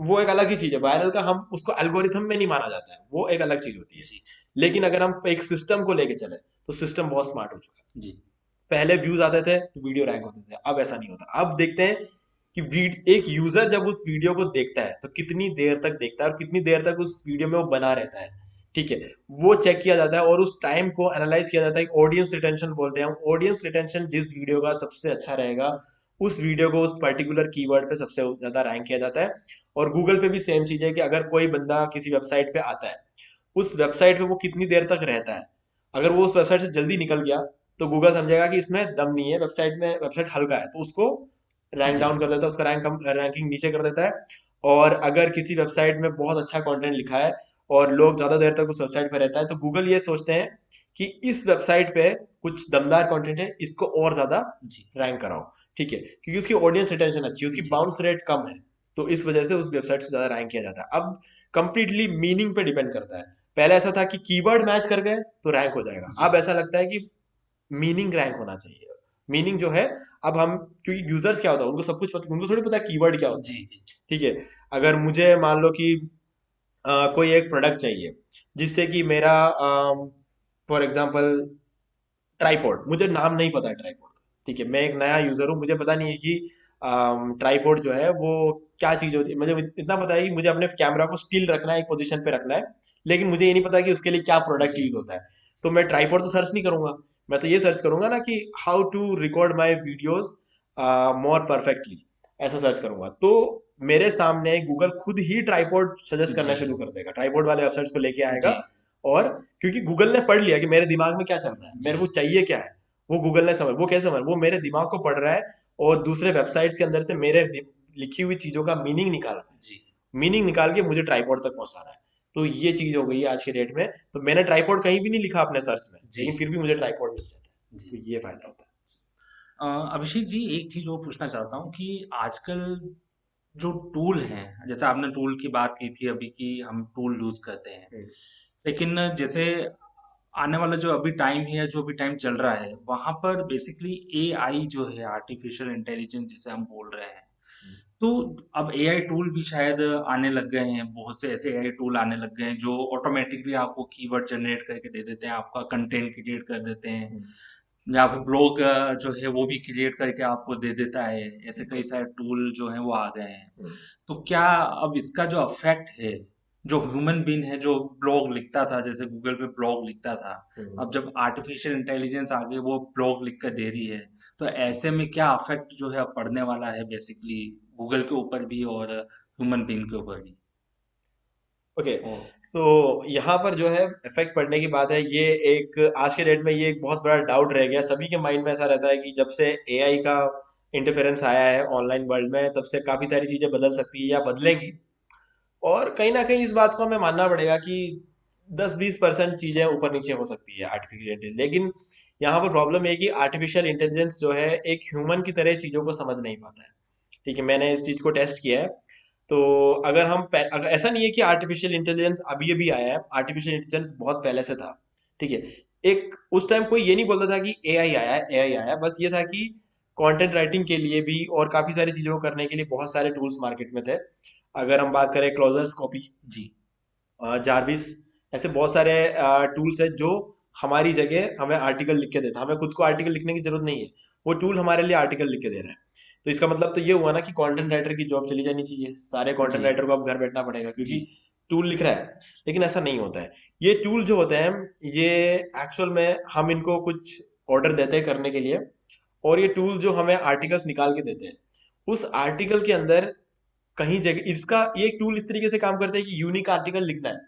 वो एक अलग ही चीज है। वायरल का हम उसको एल्गोरिथम में नहीं माना जाता है, वो एक अलग चीज होती है। लेकिन अगर हम एक सिस्टम को लेके चले, तो सिस्टम बहुत स्मार्ट हो चुका है। पहले व्यूज आते थे तो वीडियो रैंक होते थे, अब ऐसा नहीं होता। अब देखते हैं कि एक यूजर जब उस वीडियो को देखता है तो कितनी देर तक देखता है, और कितनी देर तक उस वीडियो में वो बना रहता है। ठीक है। वो चेक किया जाता है, और उस टाइम को एनालाइज किया जाता है। ऑडियंस रिटेंशन बोलते हैं हम, ऑडियंस रिटेंशन जिस वीडियो का सबसे अच्छा रहेगा, उस वीडियो को उस पर्टिकुलर कीवर्ड पे सबसे ज्यादा रैंक किया जाता है। और गूगल पे भी सेम चीज है कि अगर कोई बंदा किसी वेबसाइट पे आता है, उस वेबसाइट पे वो कितनी देर तक रहता है। अगर वो उस वेबसाइट से जल्दी निकल गया, तो गूगल समझेगा कि इसमें दम नहीं है, वेबसाइट में वेबसाइट हल्का है, तो उसको रैंक डाउन कर देता है, उसका रैंक कम, रैंकिंग नीचे कर देता है। और अगर किसी वेबसाइट में बहुत अच्छा कंटेंट लिखा है, और लोग ज्यादा देर तक उस वेबसाइट पे रहता है, तो गूगल ये सोचते हैं कि इस वेबसाइट पे कुछ दमदार कंटेंट है, इसको और ज्यादा जी रैंक कराओ। ठीक है, क्योंकि उसकी ऑडियंस रिटेंशन अच्छी है, उसकी जी बाउंस रेट कम है, तो इस वजह से उस वेबसाइट से ज्यादा रैंक किया जाता है। अब कंप्लीटली मीनिंग पे डिपेंड करता है। पहले ऐसा था कि कीवर्ड मैच कर गए तो रैंक हो जाएगा, जी अब ऐसा लगता है कि मीनिंग रैंक होना चाहिए। मीनिंग जो है, अब हम, क्योंकि यूजर्स क्या होता है, उनको सब कुछ पता, उनको थोड़ी पता है कीवर्ड क्या होता है। जी जी ठीक है, अगर मुझे मान लो कि कोई एक प्रोडक्ट चाहिए जिससे कि मेरा, फॉर एग्जांपल ट्राइपॉड, मुझे नाम नहीं पता है ट्राइपॉड का। ठीक है, मैं एक नया यूजर हूँ, मुझे पता नहीं है कि ट्राइपॉड जो है वो क्या चीज होती है। मुझे इतना पता है कि मुझे अपने कैमरा को स्टिल रखना है, एक पोजीशन पे रखना है, लेकिन मुझे ये नहीं पता कि उसके लिए क्या प्रोडक्ट जी यूज होता है। तो मैं ट्राइपॉड तो सर्च नहीं करूंगा, मैं तो ये सर्च करूंगा ना कि how to record my videos more perfectly, ऐसा सर्च करूंगा। तो मेरे सामने गूगल खुद ही ट्राइपॉड सजेस्ट करना जी शुरू कर देगा, ट्राइपॉड वाले वेबसाइट्स को लेके आएगा। जी और क्योंकि गूगल ने पढ़ लिया कि मेरे दिमाग में क्या चल रहा है, मेरे जी को चाहिए क्या है, वो गूगल ने समझ, वो कैसे समझ, वो मेरे दिमाग को पढ़ रहा है और दूसरे वेबसाइट्स के अंदर से मेरे लिखी हुई चीजों का मीनिंग निकाल रहा है, जी मीनिंग निकाल के मुझे ट्राइपॉड तक पहुंचा रहा है। तो ये चीज हो गई है आज के डेट में। तो मैंने ट्राइपॉड कहीं भी नहीं लिखा अपने सर्च में, जी लेकिन फिर भी मुझे ट्राइपॉड मिल जाता है, जी तो ये फायदा होता अभिषेक जी, एक चीज और पूछना चाहता हूँ कि आजकल जो टूल हैं, जैसे आपने टूल की बात की थी अभी कि हम टूल यूज करते हैं, है। लेकिन जैसे आने वाला जो अभी टाइम है या जो भी टाइम चल रहा है, वहां पर बेसिकली एआई जो है, आर्टिफिशियल इंटेलिजेंस जिसे हम बोल रहे हैं, तो अब एआई टूल भी शायद आने लग गए हैं। बहुत से ऐसे एआई टूल आने लग गए हैं जो ऑटोमेटिकली आपको कीवर्ड जनरेट करके दे देते हैं, आपका कंटेंट क्रिएट कर देते हैं, या फिर ब्लॉग जो है वो भी क्रिएट करके आपको दे देता है। ऐसे कई सारे टूल जो हैं वो आ गए हैं। तो क्या अब इसका जो इफेक्ट है, जो ह्यूमन बीइंग है जो ब्लॉग लिखता था, जैसे गूगल पे ब्लॉग लिखता था, अब जब आर्टिफिशियल इंटेलिजेंस आ गई वो ब्लॉग लिख कर दे रही है, तो ऐसे में क्या इफेक्ट जो है अब पड़ने वाला है बेसिकली गूगल के ऊपर भी और ह्यूमन बीइंग के ऊपर भी? ओके, ओ तो यहाँ पर जो है इफेक्ट पड़ने की बात है, ये एक आज के डेट में ये एक बहुत बड़ा डाउट रह गया। सभी के माइंड में ऐसा रहता है कि जब से एआई का इंटरफेरेंस आया है ऑनलाइन वर्ल्ड में, तब से काफी सारी चीजें बदल सकती है या बदलेंगी। और कहीं ना कहीं इस बात को हमें मानना पड़ेगा कि 10-20% चीजें ऊपर नीचे हो सकती है आर्टिफिशियल इंटेलिजेंस। लेकिन यहाँ पर प्रॉब्लम ये है कि आर्टिफिशियल इंटेलिजेंस जो है एक ह्यूमन की तरह चीजों को समझ नहीं पाता है। ठीक है, मैंने इस चीज को टेस्ट किया है। तो अगर ऐसा नहीं है कि आर्टिफिशियल इंटेलिजेंस अभी अभी आया है, आर्टिफिशियल इंटेलिजेंस बहुत पहले से था। ठीक है, एक उस टाइम कोई ये नहीं बोलता था कि एआई आया है, एआई आया है, बस ये था कि कंटेंट राइटिंग के लिए भी और काफी सारी चीजों को करने के लिए बहुत सारे टूल्स मार्केट में थे। अगर हम बात करें क्लोजर्स कॉपी, जी जारविस, ऐसे बहुत सारे टूल्स है जो हमारी जगह हमें आर्टिकल लिख के देता है। हमें खुद को आर्टिकल लिखने की जरूरत नहीं है, वो टूल हमारे लिए आर्टिकल लिख के दे रहा है। तो इसका मतलब तो ये हुआ ना कि कंटेंट राइटर की जॉब चली जानी चाहिए, सारे कंटेंट जी राइटर को अब घर बैठना पड़ेगा जी क्योंकि टूल लिख रहा है। लेकिन ऐसा नहीं होता है। ये टूल जो होते हैं, ये एक्चुअल में हम इनको कुछ ऑर्डर देते हैं करने के लिए, और ये टूल जो हमें आर्टिकल्स निकाल के देते हैं, उस आर्टिकल के अंदर कहीं जगह इसका ये टूल इस तरीके से काम करता है कि यूनिक आर्टिकल लिखना है।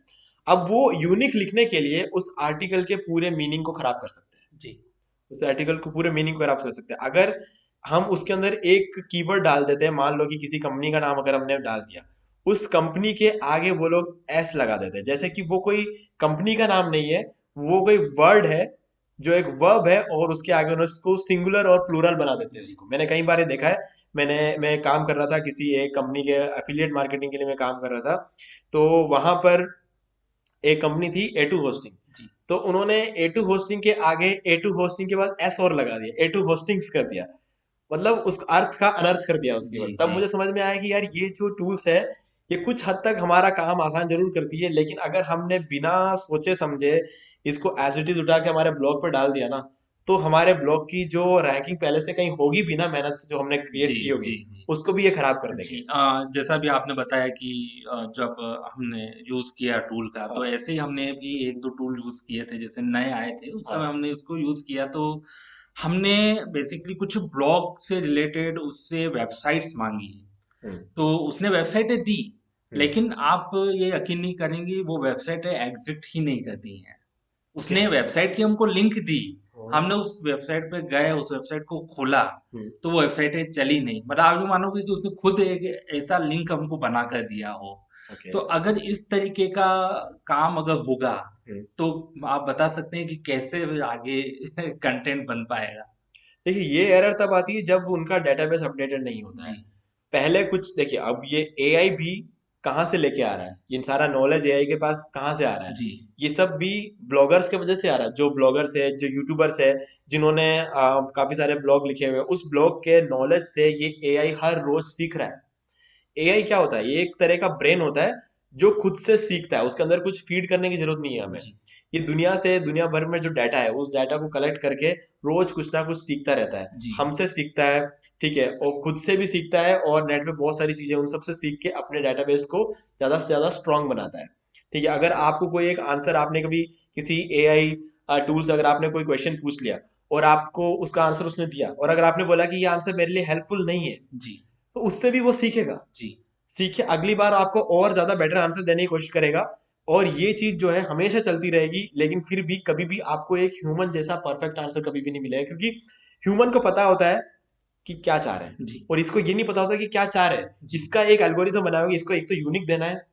अब वो यूनिक लिखने के लिए उस आर्टिकल के पूरे मीनिंग को खराब कर सकते हैं, जी उस आर्टिकल को पूरे मीनिंग को खराब कर सकते हैं। अगर हम उसके अंदर एक कीवर्ड डाल देते हैं, मान लो कि किसी कंपनी का नाम अगर हमने डाल दिया, उस कंपनी के आगे वो लोग एस लगा देते हैं, जैसे कि वो कोई कंपनी का नाम नहीं है, वो कोई वर्ड है जो एक वर्ब है, और उसके आगे उन्होंने उसको सिंगुलर और प्लूरल बना देते हैं जी उसको। मैंने कई बार ये देखा है। मैं काम कर रहा था किसी एक कंपनी के एफिलिएट मार्केटिंग के लिए, मैं काम कर रहा था। तो वहां पर एक कंपनी थी ए टू होस्टिंग। जी तो उन्होंने ए टू होस्टिंग के आगे ए टू होस्टिंग के बाद एस और लगा दिया, ए टू होस्टिंग्स कर दिया, मतलब उस अर्थ का अनर्थ कर दिया उसके जी बाद। तब जी मुझे समझ में आया कि यार ये जो टूल्स है, ये कुछ हद तक हमारा काम आसान जरूर करती है, लेकिन अगर हमने बिना सोचे समझे इसको एज इट इज उठा के हमारे ब्लॉग पर डाल दिया ना, तो हमारे ब्लॉग की जो रैंकिंग पहले से कहीं होगी भी ना, मेहनत से जो हमने जी क्रिएट की होगी, जी जी उसको भी ये खराब कर जी देंगे। जैसा भी आपने बताया कि जब हमने यूज किया टूल का, तो हाँ ऐसे ही हमने भी एक दो टूल यूज किए थे, जैसे नए आए थे उस समय हाँ। हमने उसको यूज किया। तो हमने बेसिकली कुछ ब्लॉग से रिलेटेड उससे वेबसाइट्स मांगी। हम्म तो उसने वेबसाइटें दी, हम्म। लेकिन आप ये यकीन नहीं करेंगे वो वेबसाइटें एग्जिस्ट ही नहीं करती हैं। ओके। उसने वेबसाइट की हमको लिंक दी, हम्म हमने उस वेबसाइट पे गए, उस वेबसाइट को खोला, हम्म। तो वो वेबसाइट चली नहीं। मतलब आप भी मानोगे कि उसने खुद एक ऐसा लिंक हमको बना कर दिया हो। ओके। तो अगर इस तरीके का काम अगर होगा, हम्म। तो आप बता सकते हैं कि कैसे आगे कंटेंट बन पाएगा? देखिए, ये एरर तब आती है जब उनका डेटाबेस अपडेटेड नहीं होता है। जी, पहले कुछ देखिए, अब ये एआई भी कहाँ से लेके आ रहा है, ये सारा नॉलेज एआई के पास कहाँ से आ रहा है? जी, ये सब भी ब्लॉगर्स के वजह से आ रहा है। जो ब्लॉगर्स है, जो यूट्यूबर्स है, जिन्होंने काफी सारे ब्लॉग लिखे हुए हैं, उस ब्लॉग के नॉलेज से ये एआई हर रोज सीख रहा है। एआई क्या होता है? ये एक तरह का ब्रेन होता है जो खुद से सीखता है, उसके अंदर कुछ फीड करने की जरूरत नहीं है हमें। जी, ये दुनिया से, दुनिया भर में जो डाटा है, उस डाटा को कलेक्ट करके रोज कुछ ना कुछ सीखता रहता है। जी, हमसे सीखता है, ठीक है, और खुद से भी सीखता है, और नेट पे बहुत सारी चीजें उन सब से सीख के अपने डाटाबेस को ज्यादा से ज्यादा स्ट्रांग बनाता है। ठीक है, अगर आपको कोई एक आंसर, आपने कभी किसी एआई टूल से अगर आपने कोई क्वेश्चन पूछ लिया और आपको उसका आंसर उसने दिया, और अगर आपने बोला कि ये आंसर मेरे लिए हेल्पफुल नहीं है, जी, तो उससे भी वो सीखेगा। जी, सीखे, अगली बार आपको और ज्यादा बेटर आंसर देने की कोशिश करेगा। और ये चीज जो है हमेशा चलती रहेगी, लेकिन फिर भी कभी भी आपको एक ह्यूमन जैसा परफेक्ट आंसर कभी भी नहीं मिलेगा, क्योंकि ह्यूमन को पता होता है कि क्या चाह रहे हैं, जी, और इसको ये नहीं पता होता कि क्या चाह रहे हैं। जी, इसका एक एल्गोरिथम बना होगा, इसको एक तो यूनिक देना है,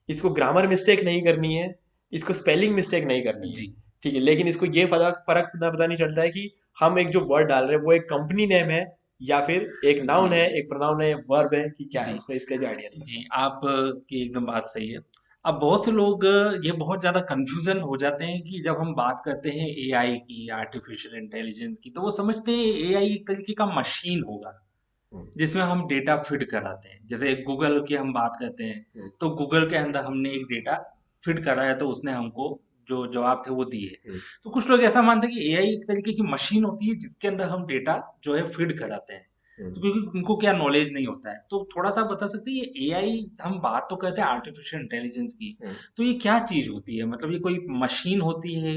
इसको ग्रामर मिस्टेक नहीं करनी है, इसको स्पेलिंग मिस्टेक नहीं करनी है। जी, ठीक है, लेकिन इसको ये फर्क फर्क ना पता नहीं चलता है कि हम एक जो वर्ड डाल रहे हैं वो एक कंपनी नेम है, या फिर एक जी, नाउन है, एक प्रोनाउन है, वर्ब है, कि क्या है, जी, उसका इसका जो आइडिया नहीं जी, आप की एकदम बात सही है। अब बहुत से लोग ये बहुत ज़्यादा कन्फ्यूज़न हो जाते हैं कि जब हम बात करते हैं एआई की, आर्टिफ़िशियल इंटेलिजेंस की, तो वो समझते हैं एआई एक तरीके का मशीन होगा, लगता। जिसमें हम डेटा फ़ीड कराते हैं। जैसे गूगल की हम बात करते हैं, हम्म। तो गूगल के अंदर हमने एक डेटा फ़ीड करा है, तो उसने हमको जो जवाब थे वो दिए। हम्म। तो कुछ लोग ऐसा मानते हैं कि एआई एक तरीके की मशीन होती है, जिसके अंदर हम डेटा जो है फ़ीड कराते हैं। हम्म। तो क्योंकि उनको क्या नॉलेज नहीं होता है, तो थोड़ा-सा बता सकते हैं ये एआई, हम बात तो करते हैं आर्टिफ़िशियल इंटेलिजेंस की, हम्म। तो ये क्या चीज़ होती है? मतलब ये कोई मशीन होती है,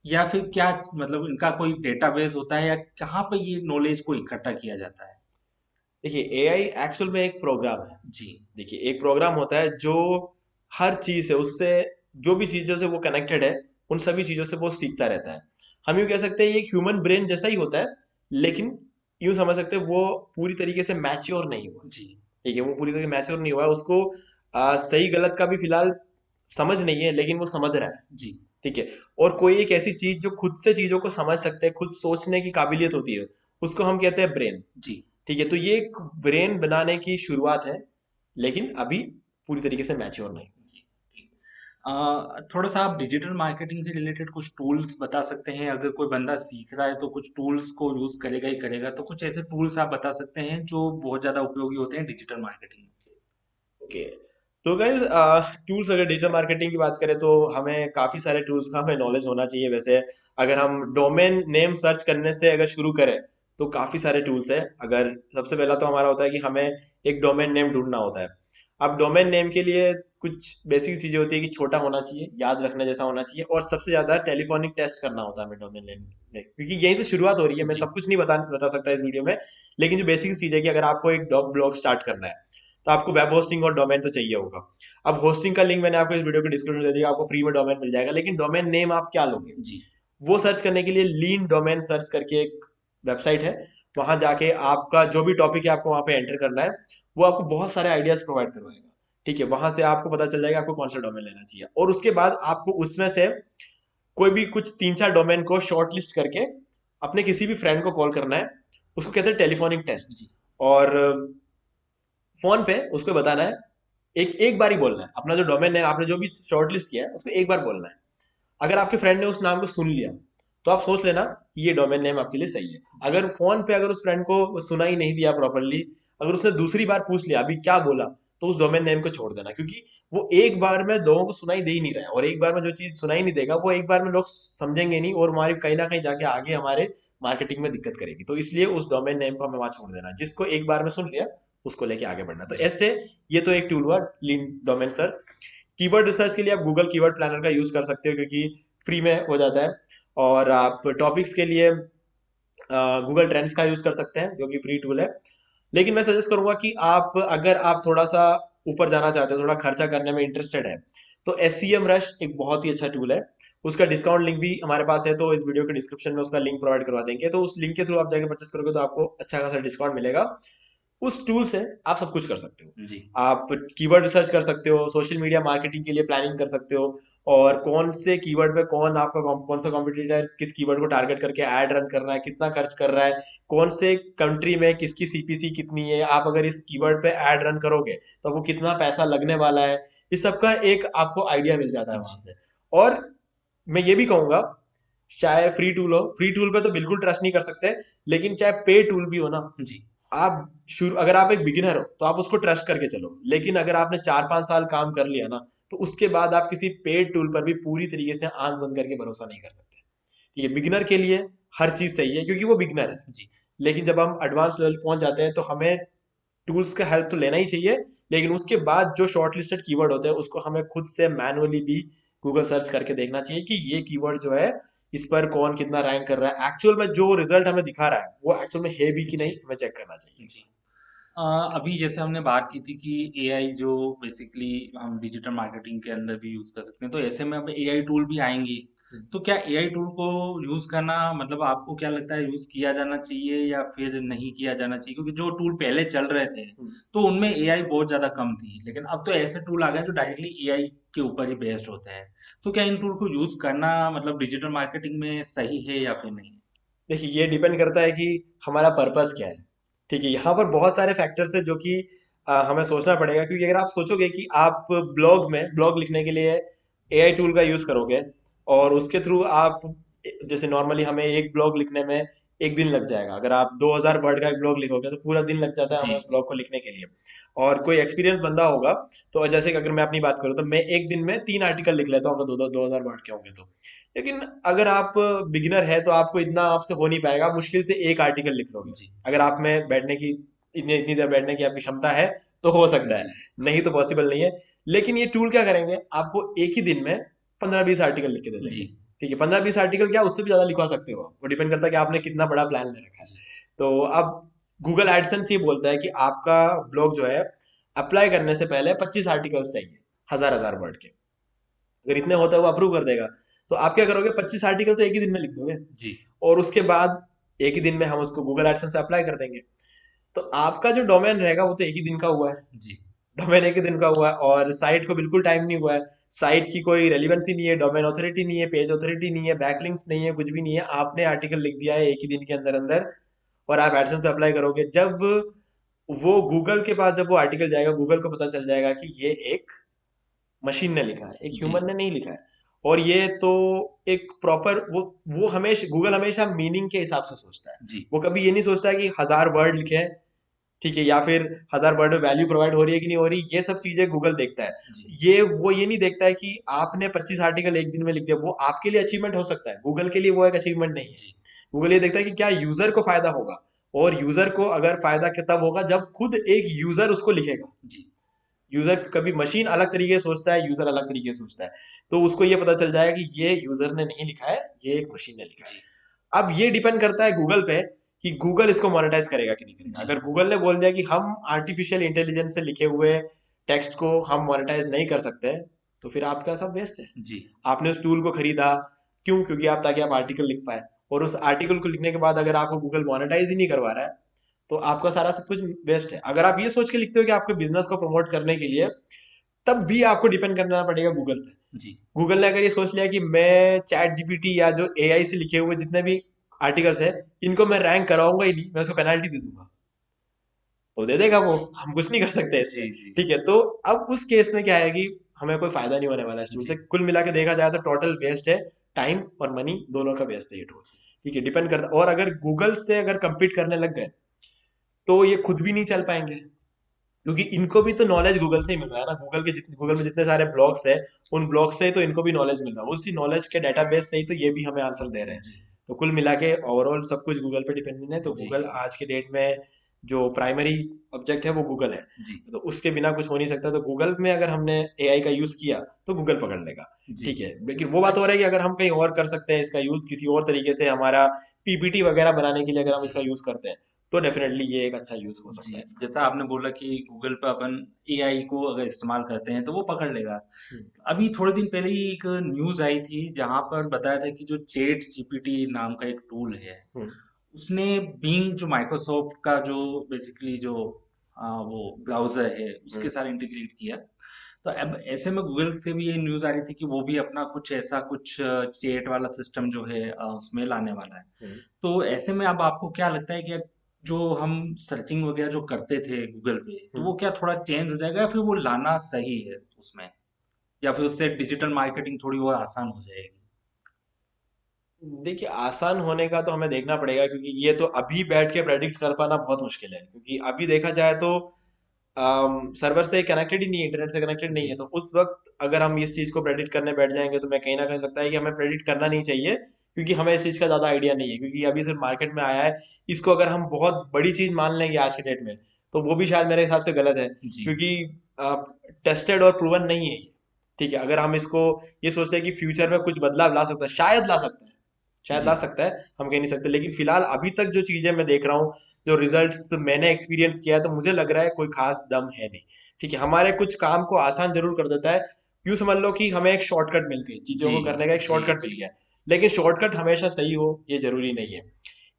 या फिर क्या, मतलब इनका कोई डेटाबेस होता है, या कहाँ पे ये नॉलेज को इकट्ठा किया जाता है? देखिए, एआई एक्चुअल में एक प्रोग्राम है। जी, देखिए, एक प्रोग्राम होता है जो हर चीज है उससे, जो भी चीजों से वो कनेक्टेड है, उन सभी चीजों से वो सीखता रहता है। हम यूं कह सकते हैं ये एक ह्यूमन ब्रेन जैसा ही होता है, लेकिन यूं समझ सकते हैं वो पूरी तरीके से मैच्योर नहीं हुआ। जी, ठीक है, वो पूरी तरह से मैच्योर नहीं हुआ है, उसको सही गलत का भी फिलहाल समझ नहीं है, लेकिन वो समझ रहा है। जी, ठीक है, और कोई एक ऐसी चीज जो खुद से चीजों को समझ सकते हैं, खुद सोचने की काबिलियत होती है, उसको हम कहते हैं ब्रेन। जी, ठीक है, तो ये एक ब्रेन बनाने की शुरुआत है, लेकिन अभी पूरी तरीके से मैच्योर नहीं। जी, ठीक। थोड़ा-सा आप डिजिटल मार्केटिंग से रिलेटेड कुछ टूल्स बता सकते हैं? अगर कोई बंदा सीख रहा है, तो कुछ टूल्स को यूज़ करेगा ही करेगा, तो कुछ ऐसे टूल्स आप बता सकते हैं, जो बहुत ज़्यादा उपयोगी होते हैं डिजिटल मार्केटिंग में? ओके, तो गाइज, टूल्स, अगर डिजिटल मार्केटिंग की बात करें तो हमें काफ़ी सारे टूल्स का हमें नॉलेज होना चाहिए। वैसे अगर हम डोमेन नेम सर्च करने से अगर शुरू करें, तो काफ़ी सारे टूल्स हैं। अगर सबसे पहला तो हमारा होता है कि हमें एक डोमेन नेम ढूंढना होता है। अब डोमेन नेम के लिए कुछ बेसिक चीज़ें होती है कि छोटा होना चाहिए, याद रखने जैसा होना चाहिए, और सबसे ज़्यादा टेलीफोनिक टेस्ट करना होता है हमें डोमेन नेम में, क्योंकि यहीं से शुरुआत हो रही है। मैं जी, सब कुछ नहीं बता सकता इस वीडियो में, लेकिन जो बेसिक चीज़ है कि अगर आपको एक ब्लॉग स्टार्ट करना है, तो आपको वेब होस्टिंग और डोमेन तो चाहिए होगा। अब होस्टिंग का लिंक मैंने आपको इस वीडियो के डिस्क्रिप्शन में दे दिया, आपको फ्री में डोमेन मिल जाएगा, लेकिन डोमेन नेम आप क्या लोगे? जी, वो सर्च करने के लिए लीन डोमेन सर्च करके एक वेबसाइट है, वहां जाके आपका जो भी टॉपिक है आपको वहां पे एंटर करना है। वो आपको बहुत सारे आइडियाज प्रोवाइड करवाएगा। ठीक है, वहां से आपको पता चल जाएगा आपको कौन सा डोमेन लेना चाहिए, और उसके बाद आपको उसमें से कोई भी कुछ 3-4 डोमेन को शॉर्ट लिस्ट करके अपने किसी भी फ्रेंड को कॉल करना है। उसको कहते हैं टेलीफोनिक टेस्ट। जी, और फोन पे उसको बताना है, एक एक बार ही बोलना है अपना जो डोमेन है, आपने जो भी शॉर्ट लिस्ट किया है उसको एक बार बोलना है। अगर आपके फ्रेंड ने उस नाम को सुन लिया, तो आप सोच लेना कि ये डोमेन नेम आपके लिए सही है। जी, अगर फोन पे अगर उस फ्रेंड को सुना ही नहीं दिया प्रॉपरली, अगर उसने दूसरी बार पूछ लिया अभी क्या बोला, तो उस डोमेन नेम को छोड़ देना, क्योंकि वो एक बार में लोगों को सुनाई दे ही नहीं रहा है, और एक बार में जो चीज सुनाई नहीं देगा वो एक बार में लोग समझेंगे नहीं, और हमारी कहीं ना कहीं जाके आगे हमारे मार्केटिंग में दिक्कत करेगी। तो इसलिए उस डोमेन नेम को हमें वहां छोड़ देना, जिसको एक बार में सुन लिया उसको लेके आगे बढ़ना। तो जी, ऐसे ये तो एक टूल हुआ, डोमेन सर्च। कीवर्ड रिसर्च के लिए आप गूगल कीवर्ड प्लानर का यूज कर सकते हो, क्योंकि फ्री में हो जाता है। और आप टॉपिक्स के लिए गूगल ट्रेंड्स का यूज कर सकते हैं, जो कि फ्री टूल है। लेकिन मैं सजेस्ट करूंगा कि आप, अगर आप थोड़ा सा ऊपर जाना चाहते हो, थोड़ा खर्चा करने में इंटरेस्टेड है, तो एस सी एम रश एक बहुत ही अच्छा टूल है। उसका डिस्काउंट लिंक भी हमारे पास है, तो इस वीडियो के डिस्क्रिप्शन में उसका लिंक प्रोवाइड करवा देंगे, तो उस लिंक के थ्रू आप जाके परचेस करोगे तो आपको अच्छा खासा डिस्काउंट मिलेगा। उस टूल से आप सब कुछ कर सकते हो। जी। आप कीवर्ड रिसर्च कर सकते हो, सोशल मीडिया मार्केटिंग के लिए प्लानिंग कर सकते हो, और कौन से कीवर्ड पे कौन सा कॉम्पिटिटर किस कीवर्ड को टारगेट करके ऐड रन कर रहा है, कितना खर्च कर रहा है, कौन से कंट्री में किसकी सीपीसी कितनी है, आप अगर इस कीवर्ड पे ऐड रन करोगे तो आपको कितना पैसा लगने वाला है, इस सब का एक आपको आइडिया मिल जाता है वहां जी। से। और मैं ये भी कहूंगा, चाहे फ्री टूल हो, फ्री टूल पे तो बिल्कुल ट्रस्ट नहीं कर सकते, लेकिन चाहे पे टूल भी हो ना, जी। आप शुरू अगर आप एक बिगिनर हो तो आप उसको ट्रस्ट करके चलो, लेकिन अगर आपने 4-5 साल काम कर लिया ना, तो उसके बाद आप किसी पेड टूल पर भी पूरी तरीके से आंख बंद करके भरोसा नहीं कर सकते। ठीक है, बिगिनर के लिए हर चीज सही है क्योंकि वो बिगिनर है, जी। लेकिन जब हम एडवांस लेवल पहुंच जाते हैं तो हमें टूल्स का हेल्प तो लेना ही चाहिए, लेकिन उसके बाद जो शॉर्ट लिस्टेड कीवर्ड होते हैं उसको हमें खुद से मैनुअली भी गूगल सर्च करके देखना चाहिए कि ये कीवर्ड जो है इस पर कौन कितना रैंक कर रहा है, एक्चुअल में जो रिजल्ट हमें दिखा रहा है वो एक्चुअल में है भी कि नहीं, जी। हमें चेक करना चाहिए एक जी। बार। अभी जैसे हमने बात की थी कि एआई जो बेसिकली हम डिजिटल मार्केटिंग के अंदर भी यूज कर सकते हैं, तो ऐसे में अब एआई टूल भी आएंगे। हम्म। तो क्या एआई टूल को यूज करना, मतलब आपको क्या लगता है, यूज किया जाना चाहिए या फिर नहीं किया जाना चाहिए? क्योंकि जो टूल पहले चल रहे थे हम्म। तो उनमें एआई बहुत ज्यादा कम थी, लेकिन अब तो ऐसे टूल आ गए जो डायरेक्टली एआई के ऊपर ही बेस्ड होते हैं। तो क्या इन टूल को यूज करना मतलब डिजिटल मार्केटिंग में सही है या फिर नहीं? देखिए, ये डिपेंड करता है कि हमारा पर्पस क्या है। ठीक है, यहाँ पर बहुत सारे फैक्टर्स है जो कि हमें सोचना पड़ेगा, क्योंकि अगर आप सोचोगे कि आप ब्लॉग लिखने के लिए एआई टूल का यूज करोगे, और उसके थ्रू आप, जैसे नॉर्मली हमें एक ब्लॉग लिखने में एक दिन लग जाएगा, अगर आप 2000 वर्ड का एक ब्लॉग लिखोगे तो पूरा दिन लग जाता है जी। हमें उस ब्लॉग को लिखने के लिए। और कोई एक्सपीरियंस बंदा होगा, तो जैसे कि अगर मैं अपनी बात करूँ तो मैं एक दिन में 3 आर्टिकल लिख लेता हूँ, अगर 2000 वर्ड के होंगे तो। लेकिन अगर आप बिगिनर है तो आपको इतना आपसे हो नहीं पाएगा, आप मुश्किल से एक आर्टिकल लिख लोगे। जी। अगर आप में बैठने की, इतनी इतनी देर बैठने की आपकी क्षमता है तो हो सकता है, जी। नहीं तो पॉसिबल नहीं है। लेकिन ये टूल क्या करेंगे, आपको एक ही दिन में 15-20 आर्टिकल लिख के दे जी। देंगे। ठीक है, 15-20 आर्टिकल क्या, उससे भी ज्यादा लिखवा सकते हो, वो डिपेंड करता है कि आपने कितना बड़ा प्लान ले रखा है। जी। तो अब गूगल एडसेंस ये बोलता है कि आपका ब्लॉग जो है, अप्लाई करने से पहले 25 आर्टिकल्स चाहिए, हजार हजार वर्ड के। अगर इतने होता है वो अप्रूव कर देगा। तो आप क्या करोगे, 25 आर्टिकल तो एक ही दिन में लिख दोगे, जी। और उसके बाद एक ही दिन में हम उसको गूगल एडसेंस पे अप्लाई कर देंगे। तो आपका जो डोमेन रहेगा वो तो एक ही दिन का हुआ है, जी। डोमेन एक ही दिन का हुआ है, और साइट को बिल्कुल टाइम नहीं हुआ है। साइट की कोई रेलिवेंसी नहीं है, डोमेन ऑथोरिटी नहीं है, पेज ऑथोरिटी नहीं है, बैकलिंक्स नहीं है, कुछ भी नहीं है, आपने आर्टिकल लिख दिया है एक ही दिन के अंदर अंदर, और आप एडसेंस पे अप्लाई करोगे। जब वो गूगल के पास जब वो आर्टिकल जाएगा, गूगल को पता चल जाएगा कि ये एक मशीन ने लिखा है, एक जी। ह्यूमन ने नहीं लिखा है। और ये तो एक प्रॉपर, वो हमेशा गूगल हमेशा मीनिंग के हिसाब से सोचता है। जी। वो कभी ये नहीं सोचता है कि हजार वर्ड लिखे हैं, ठीक है, या फिर हजार वर्ड में वैल्यू प्रोवाइड हो रही है कि नहीं हो रही, ये सब चीजें गूगल देखता है। जी। वो ये नहीं देखता है कि आपने 25 आर्टिकल एक दिन में लिख दिया, वो आपके लिए अचीवमेंट हो सकता है, गूगल के लिए वो एक अचीवमेंट नहीं है। जी। गूगल ये देखता है कि क्या यूजर को फायदा होगा, और यूजर को अगर फायदा तब होगा जब खुद एक यूजर उसको लिखेगा। जी। यूजर कभी, मशीन अलग तरीके से सोचता है, यूजर अलग तरीके से सोचता है। तो उसको ये पता चल जाएगा कि ये यूजर ने नहीं लिखा है, ये एक मशीन ने लिखा जी। है। अब ये डिपेंड करता है गूगल पे कि गूगल इसको मोनेटाइज करेगा कि नहीं करेगा। जी। अगर गूगल ने बोल दिया कि हम आर्टिफिशियल इंटेलिजेंस से लिखे हुए टेक्स्ट को हम मोनेटाइज नहीं कर सकते, तो फिर आपका सब वेस्ट है। जी। आपने उस टूल को खरीदा क्यों, क्योंकि आप, ताकि आप आर्टिकल लिख पाए, और उस आर्टिकल को लिखने के बाद अगर आपको गूगल मोनेटाइज ही नहीं करवा रहा है, तो आपका सारा सब कुछ वेस्ट है। अगर आप ये सोच के लिखते हो कि आपके बिजनेस को प्रमोट करने के लिए, तब भी आपको डिपेंड करना पड़ेगा गूगल पे। जी। गूगल ने अगर ये सोच लिया कि मैं चैट जीपीटी या जो एआई से लिखे हुए जितने भी आर्टिकल्स है, इनको मैं रैंक कराऊंगा ही नहीं, मैं उसको पेनाल्टी दे दूंगा, तो दे देगा वो, हम कुछ नहीं कर सकते इसमें। जी। जी। ठीक है, तो अब उस केस में क्या है कि हमें कोई फायदा नहीं होने वाला इस टूल से, जी। कुल मिला के देखा जाए तो टोटल वेस्ट है, टाइम और मनी दोनों का वेस्ट है ये टूल। ठीक है, डिपेंड करता, और अगर गूगल से अगर compete करने लग गए तो ये खुद भी नहीं चल पाएंगे, क्योंकि इनको भी तो नॉलेज गूगल से ही मिल रहा है ना, गूगल में जितने सारे ब्लॉग्स है, उन ब्लॉग्स से ही तो इनको भी नॉलेज मिल रहा है, उसी नॉलेज के डेटाबेस से ही तो ये भी हमें आंसर दे रहे हैं। जी। तो कुल मिला के ओवरऑल सब कुछ गूगल पे डिपेंडेंट है। तो जी। गूगल आज के डेट में जो प्राइमरी ऑब्जेक्ट है वो गूगल है, जी। तो उसके बिना कुछ हो नहीं सकता। तो गूगल में अगर हमने एआई का यूज किया तो गूगल पकड़ लेगा। जी। ठीक है, लेकिन वो बात हो रहा अच्छा। है कि अगर हम कहीं और कर सकते हैं इसका यूज, किसी और तरीके से हमारा पीपीटी वगैरह बनाने के लिए अगर हम जी। इसका यूज करते हैं, तो डेफिनेटली ये एक अच्छा यूज हो जी। सकता है इसका। जैसा आपने बोला कि गूगल पे अपन एआई को अगर इस्तेमाल करते हैं तो वो पकड़ लेगा। हम्म। अभी थोड़े दिन पहले ही एक न्यूज़ आई थी जहाँ पर बताया था कि जो चैट जीपीटी नाम का एक टूल है, हम्म। उसने बिंग जो माइक्रोसॉफ्ट का जो बेसिकली जो वो ब्राउज़र है उसके हम्म। साथ इंटीग्रेट किया। तो अब ऐसे में गूगल से भी ये न्यूज़ आ रही थी कि वो भी अपना कुछ ऐसा कुछ चैट वाला सिस्टम जो है उसमें लाने वाला है। हम्म। तो ऐसे में अब आपको क्या लगता है कि जो हम सर्चिंग वगैरह जो करते थे गूगल पे, तो हम्म। वो क्या थोड़ा चेंज हो जाएगा या फिर वो लाना सही है उसमें? या फिर उससे डिजिटल मार्केटिंग थोड़ी और आसान हो जाएगी? देखिए, आसान होने का तो हमें देखना पड़ेगा, क्योंकि ये तो अभी बैठ के प्रेडिक्ट कर पाना बहुत मुश्किल है, क्योंकि अभी देखा जाए तो सर्वर से कनेक्टेड ही नहीं है, इंटरनेट से कनेक्टेड नहीं है। जी, तो उस वक्त अगर हम इस चीज को प्रेडिक्ट करने बैठ जाएंगे तो मैं कहीं ना कहीं लगता है कि हमें प्रेडिक्ट करना नहीं चाहिए, क्योंकि हमें इस चीज का ज्यादा आइडिया नहीं है, क्योंकि अभी सिर्फ मार्केट में आया है। इसको अगर हम बहुत बड़ी चीज मान लेंगे आज के डेट में, तो वो भी शायद मेरे हिसाब से गलत है, जी, क्योंकि टेस्टेड और प्रूवन नहीं है ये। ठीक है, अगर हम इसको ये सोचते हैं कि फ्यूचर में कुछ बदलाव ला सकता है, शायद ला सकता है, शायद ला जी, सकता है, हम कह नहीं सकते। लेकिन फिलहाल अभी तक जो चीजें मैं देख रहा हूँ, जो रिजल्ट्स मैंने एक्सपीरियंस किया है, तो मुझे लग रहा है कोई खास दम है नहीं। ठीक है, हमारे कुछ काम को आसान जरूर कर देता है। यूं समझ लो कि हमें एक शॉर्टकट मिल गई, चीजों जी, को करने का एक जी, शॉर्टकट मिल जी, गया। लेकिन शॉर्टकट हमेशा सही हो ये जरूरी नहीं है।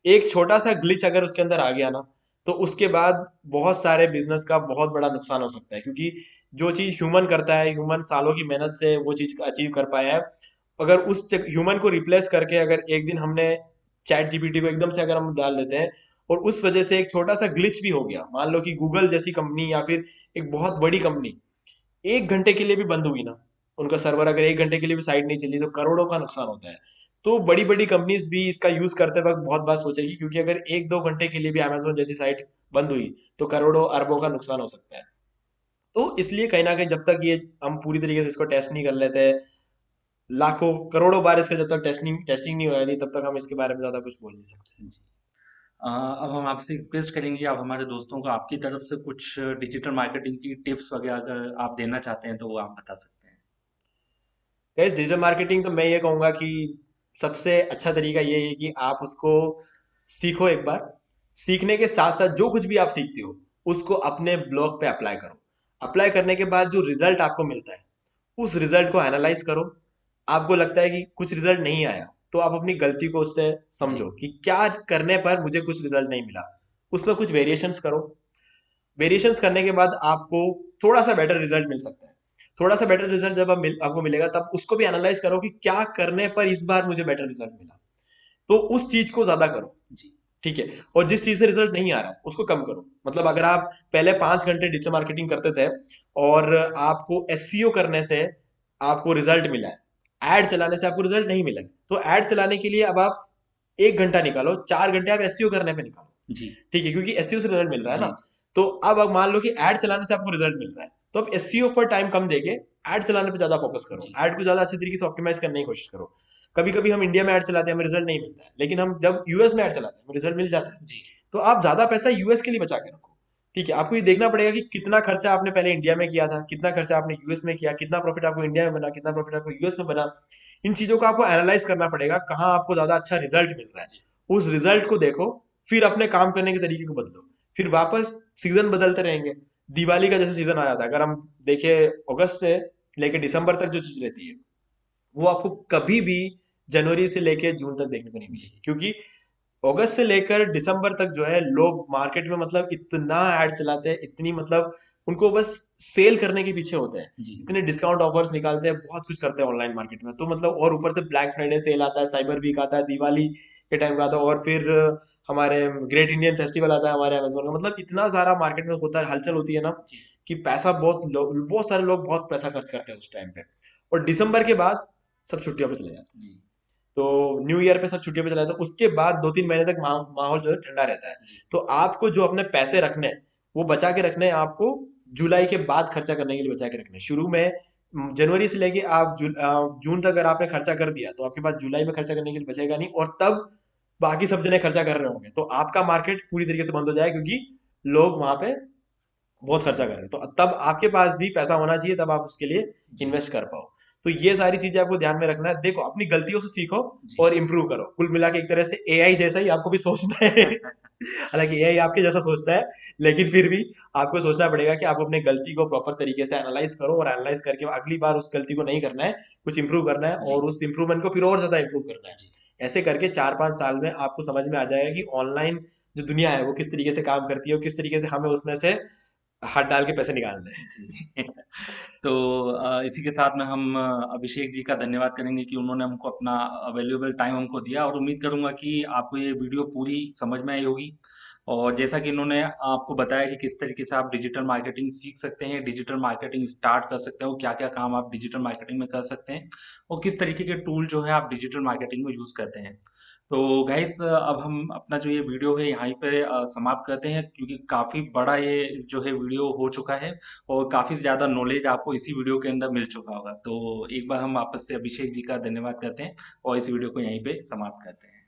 एक छोटा सा ग्लिच अगर उसके अंदर आ गया ना, तो उसके बाद बहुत सारे बिजनेस का बहुत बड़ा नुकसान हो सकता है, क्योंकि जो चीज ह्यूमन करता है, ह्यूमन सालों की मेहनत से वो चीज अचीव कर पाया है, अगर उस ह्यूमन को रिप्लेस करके अगर एक दिन हमने चैट जीपीटी को एकदम से अगर हम डाल देते हैं, और उस वजह से एक छोटा सा ग्लिच भी हो गया, मान लो कि गूगल जैसी कंपनी या फिर एक बहुत बड़ी कंपनी 1 घंटे के लिए भी बंद हुई ना, उनका सर्वर अगर 1 घंटे के लिए भी साइट नहीं चली, तो करोड़ों का नुकसान होता है। तो बड़ी बड़ी कंपनीज भी इसका यूज करते वक्त बहुत बात सोचेगी, क्योंकि अगर 1-2 घंटे के लिए भी अमेजोन जैसी साइट बंद हुई, तो करोड़ों अरबों का नुकसान हो सकता है। तो इसलिए कहीं ना कहीं जब तक ये हम पूरी तरीके से इसको टेस्ट नहीं कर लेते, लाखों करोड़ों बार इसका जब तक टेस्टिंग टेस्टिंग नहीं होगी, तब तक हम इसके बारे में ज्यादा कुछ बोल नहीं सकते। जी। अब हम आपसे रिक्वेस्ट करेंगे, आप हमारे दोस्तों को आपकी तरफ से कुछ डिजिटल मार्केटिंग की टिप्स वगैरह अगर आप देना चाहते हैं, तो वो आप बता सकते हैं। गाइस, डिजिटल मार्केटिंग तो मैं ये कहूंगा कि सबसे अच्छा तरीका ये है कि आप उसको सीखो एक बार। सीखने के साथ साथ जो कुछ भी आप सीखते हो, उसको अपने ब्लॉग पे अप्लाई करो। अप्लाई करने के बाद जो रिजल्ट आपको मिलता है, उस रिजल्ट को एनालाइज करो। आपको लगता है कि कुछ रिजल्ट नहीं आया, तो आप अपनी गलती को उससे जी, समझो कि क्या करने पर मुझे कुछ रिजल्ट नहीं मिला, उसमें कुछ वेरिएशंस करो। वेरिएशंस करने के बाद आपको थोड़ा सा बेटर रिजल्ट मिल सकता है। थोड़ा सा बेटर रिजल्ट जब आपको मिलेगा, तब उसको भी एनालाइज करो कि क्या करने पर इस बार मुझे बेटर रिजल्ट मिला, तो उस चीज को ज्यादा करो। जी, ठीक है, और जिस चीज से रिजल्ट नहीं आ रहा है उसको कम करो। मतलब अगर आप पहले 5 घंटे डिजिटल मार्केटिंग करते थे, और आपको एसईओ करने से आपको रिजल्ट मिला है, एड चलाने से आपको रिजल्ट नहीं मिला है, तो एड चलाने के लिए अब आप 1 घंटा निकालो, 4 घंटे आप एसईओ करने पे निकालो। जी, ठीक है, क्योंकि एसईओ से रिजल्ट मिल रहा है ना। जी, तो अब मान लो कि एड चलाने से आपको रिजल्ट मिल रहा है, तो अब एसईओ पर टाइम कम देके एड चलाने पे ज्यादा फोकस करो, जी, एड को ज्यादा अच्छे तरीके से ऑप्टिमाइज करने की कोशिश करो। कभी कभी हम इंडिया में ऐड चलाते हैं, हमें रिजल्ट नहीं मिलता है, लेकिन हम जब यूएस में ऐड चलाते हैं, हमें रिजल्ट मिल जाता है। जी, तो आप ज्यादा पैसा यूएस के लिए बचा के रखो। ठीक है, आपको ये देखना पड़ेगा कि कितना खर्चा आपने पहले इंडिया में किया था, कितना खर्चा आपने यूएस में किया, कितना प्रॉफिट आपको इंडिया में बना, कितना प्रॉफिट आपको यूएस में बना। इन चीजों को आपको एनालाइज करना पड़ेगा, कहाँ आपको ज्यादा अच्छा रिजल्ट मिल रहा है। जी, उस रिजल्ट को देखो, फिर अपने काम करने के तरीके को बदलो। फिर वापस सीजन बदलते रहेंगे। दिवाली का जैसे सीजन आ जाता है, अगर हम देखें, अगस्त से लेके दिसंबर तक जो चीज रहती है, वो आपको कभी भी जनवरी से लेके जून तक देखने को नहीं जी, मिलेगी, क्योंकि अगस्त से लेकर दिसंबर तक जो है, लोग मार्केट में मतलब इतना ऐड चलाते हैं, इतनी मतलब उनको बस सेल करने के पीछे होते हैं। जी, इतने डिस्काउंट ऑफर्स निकालते हैं, बहुत कुछ करते हैं ऑनलाइन मार्केट में, तो मतलब और ऊपर से ब्लैक फ्राइडे सेल आता है, साइबर वीक आता है, दिवाली के टाइम का आता है, और फिर हमारे ग्रेट इंडियन फेस्टिवल आता है हमारे अमेजोन का। मतलब इतना सारा मार्केट में होता है, हलचल होती है ना, जी, कि पैसा बहुत सारे लोग बहुत पैसा खर्च करते हैं उस टाइम पे। और दिसंबर के बाद सब छुट्टियों पे चले जाते हैं। जी, तो न्यू ईयर पे सब छुट्टियों पे चला जाता है, उसके बाद 2-3 महीने तक माहौल जो है ठंडा रहता है। जी, तो आपको जो अपने पैसे रखने हैं, वो बचा के रखने हैं आपको। जुलाई के बाद खर्चा करने के लिए बचा के रखने हैं। शुरू में जनवरी से लेके आप जून तक अगर आपने खर्चा कर दिया, तो आपके पास जुलाई में खर्चा करने के लिए बचेगा नहीं, और तब बाकी सब जने खर्चा कर रहे होंगे, तो आपका मार्केट पूरी तरीके से बंद हो जाएगा, क्योंकि लोग वहां पे बहुत खर्चा कर रहे हैं। तो तब आपके पास भी पैसा होना चाहिए, तब आप उसके लिए जी, इन्वेस्ट कर पाओ। तो ये सारी चीजें आपको ध्यान में रखना है। देखो, अपनी गलतियों से सीखो जी, और इम्प्रूव करो। कुल मिला के एक तरह से एआई जैसा ही आपको भी सोचना है। हालांकि एआई आपके जैसा सोचता है, लेकिन फिर भी आपको सोचना पड़ेगा कि आप अपनी गलती को प्रॉपर तरीके से एनालाइज करो, और एनालाइज करके अगली बार उस गलती को नहीं करना है, कुछ इंप्रूव करना है, जी, और उस इंप्रूवमेंट को फिर और ज्यादा इंप्रूव करना है। जी, ऐसे करके 4-5 साल में आपको समझ में आ जाएगा कि ऑनलाइन जो दुनिया है वो किस तरीके से काम करती है, और किस तरीके से हमें उसमें से हाथ डाल के पैसे निकालने हैं। जी। तो इसी के साथ में हम अभिषेक जी का धन्यवाद करेंगे कि उन्होंने हमको अपना वैल्यूएबल टाइम हमको दिया, और उम्मीद करूंगा कि आपको ये वीडियो पूरी समझ में आई होगी। और जैसा कि इन्होंने आपको बताया कि किस तरीके से आप डिजिटल मार्केटिंग सीख सकते हैं, डिजिटल मार्केटिंग स्टार्ट कर सकते हैं, और क्या क्या काम आप डिजिटल मार्केटिंग में कर सकते हैं, और किस तरीके के टूल जो है आप डिजिटल मार्केटिंग में यूज करते हैं। तो गाइस, अब हम अपना जो ये वीडियो है यहाँ पे समाप्त करते हैं, क्योंकि काफी बड़ा ये जो है वीडियो हो चुका है, और काफी ज्यादा नॉलेज आपको इसी वीडियो के अंदर मिल चुका होगा। तो एक बार हम वापस से अभिषेक जी का धन्यवाद करते हैं और इस वीडियो को यहीं पे समाप्त करते हैं।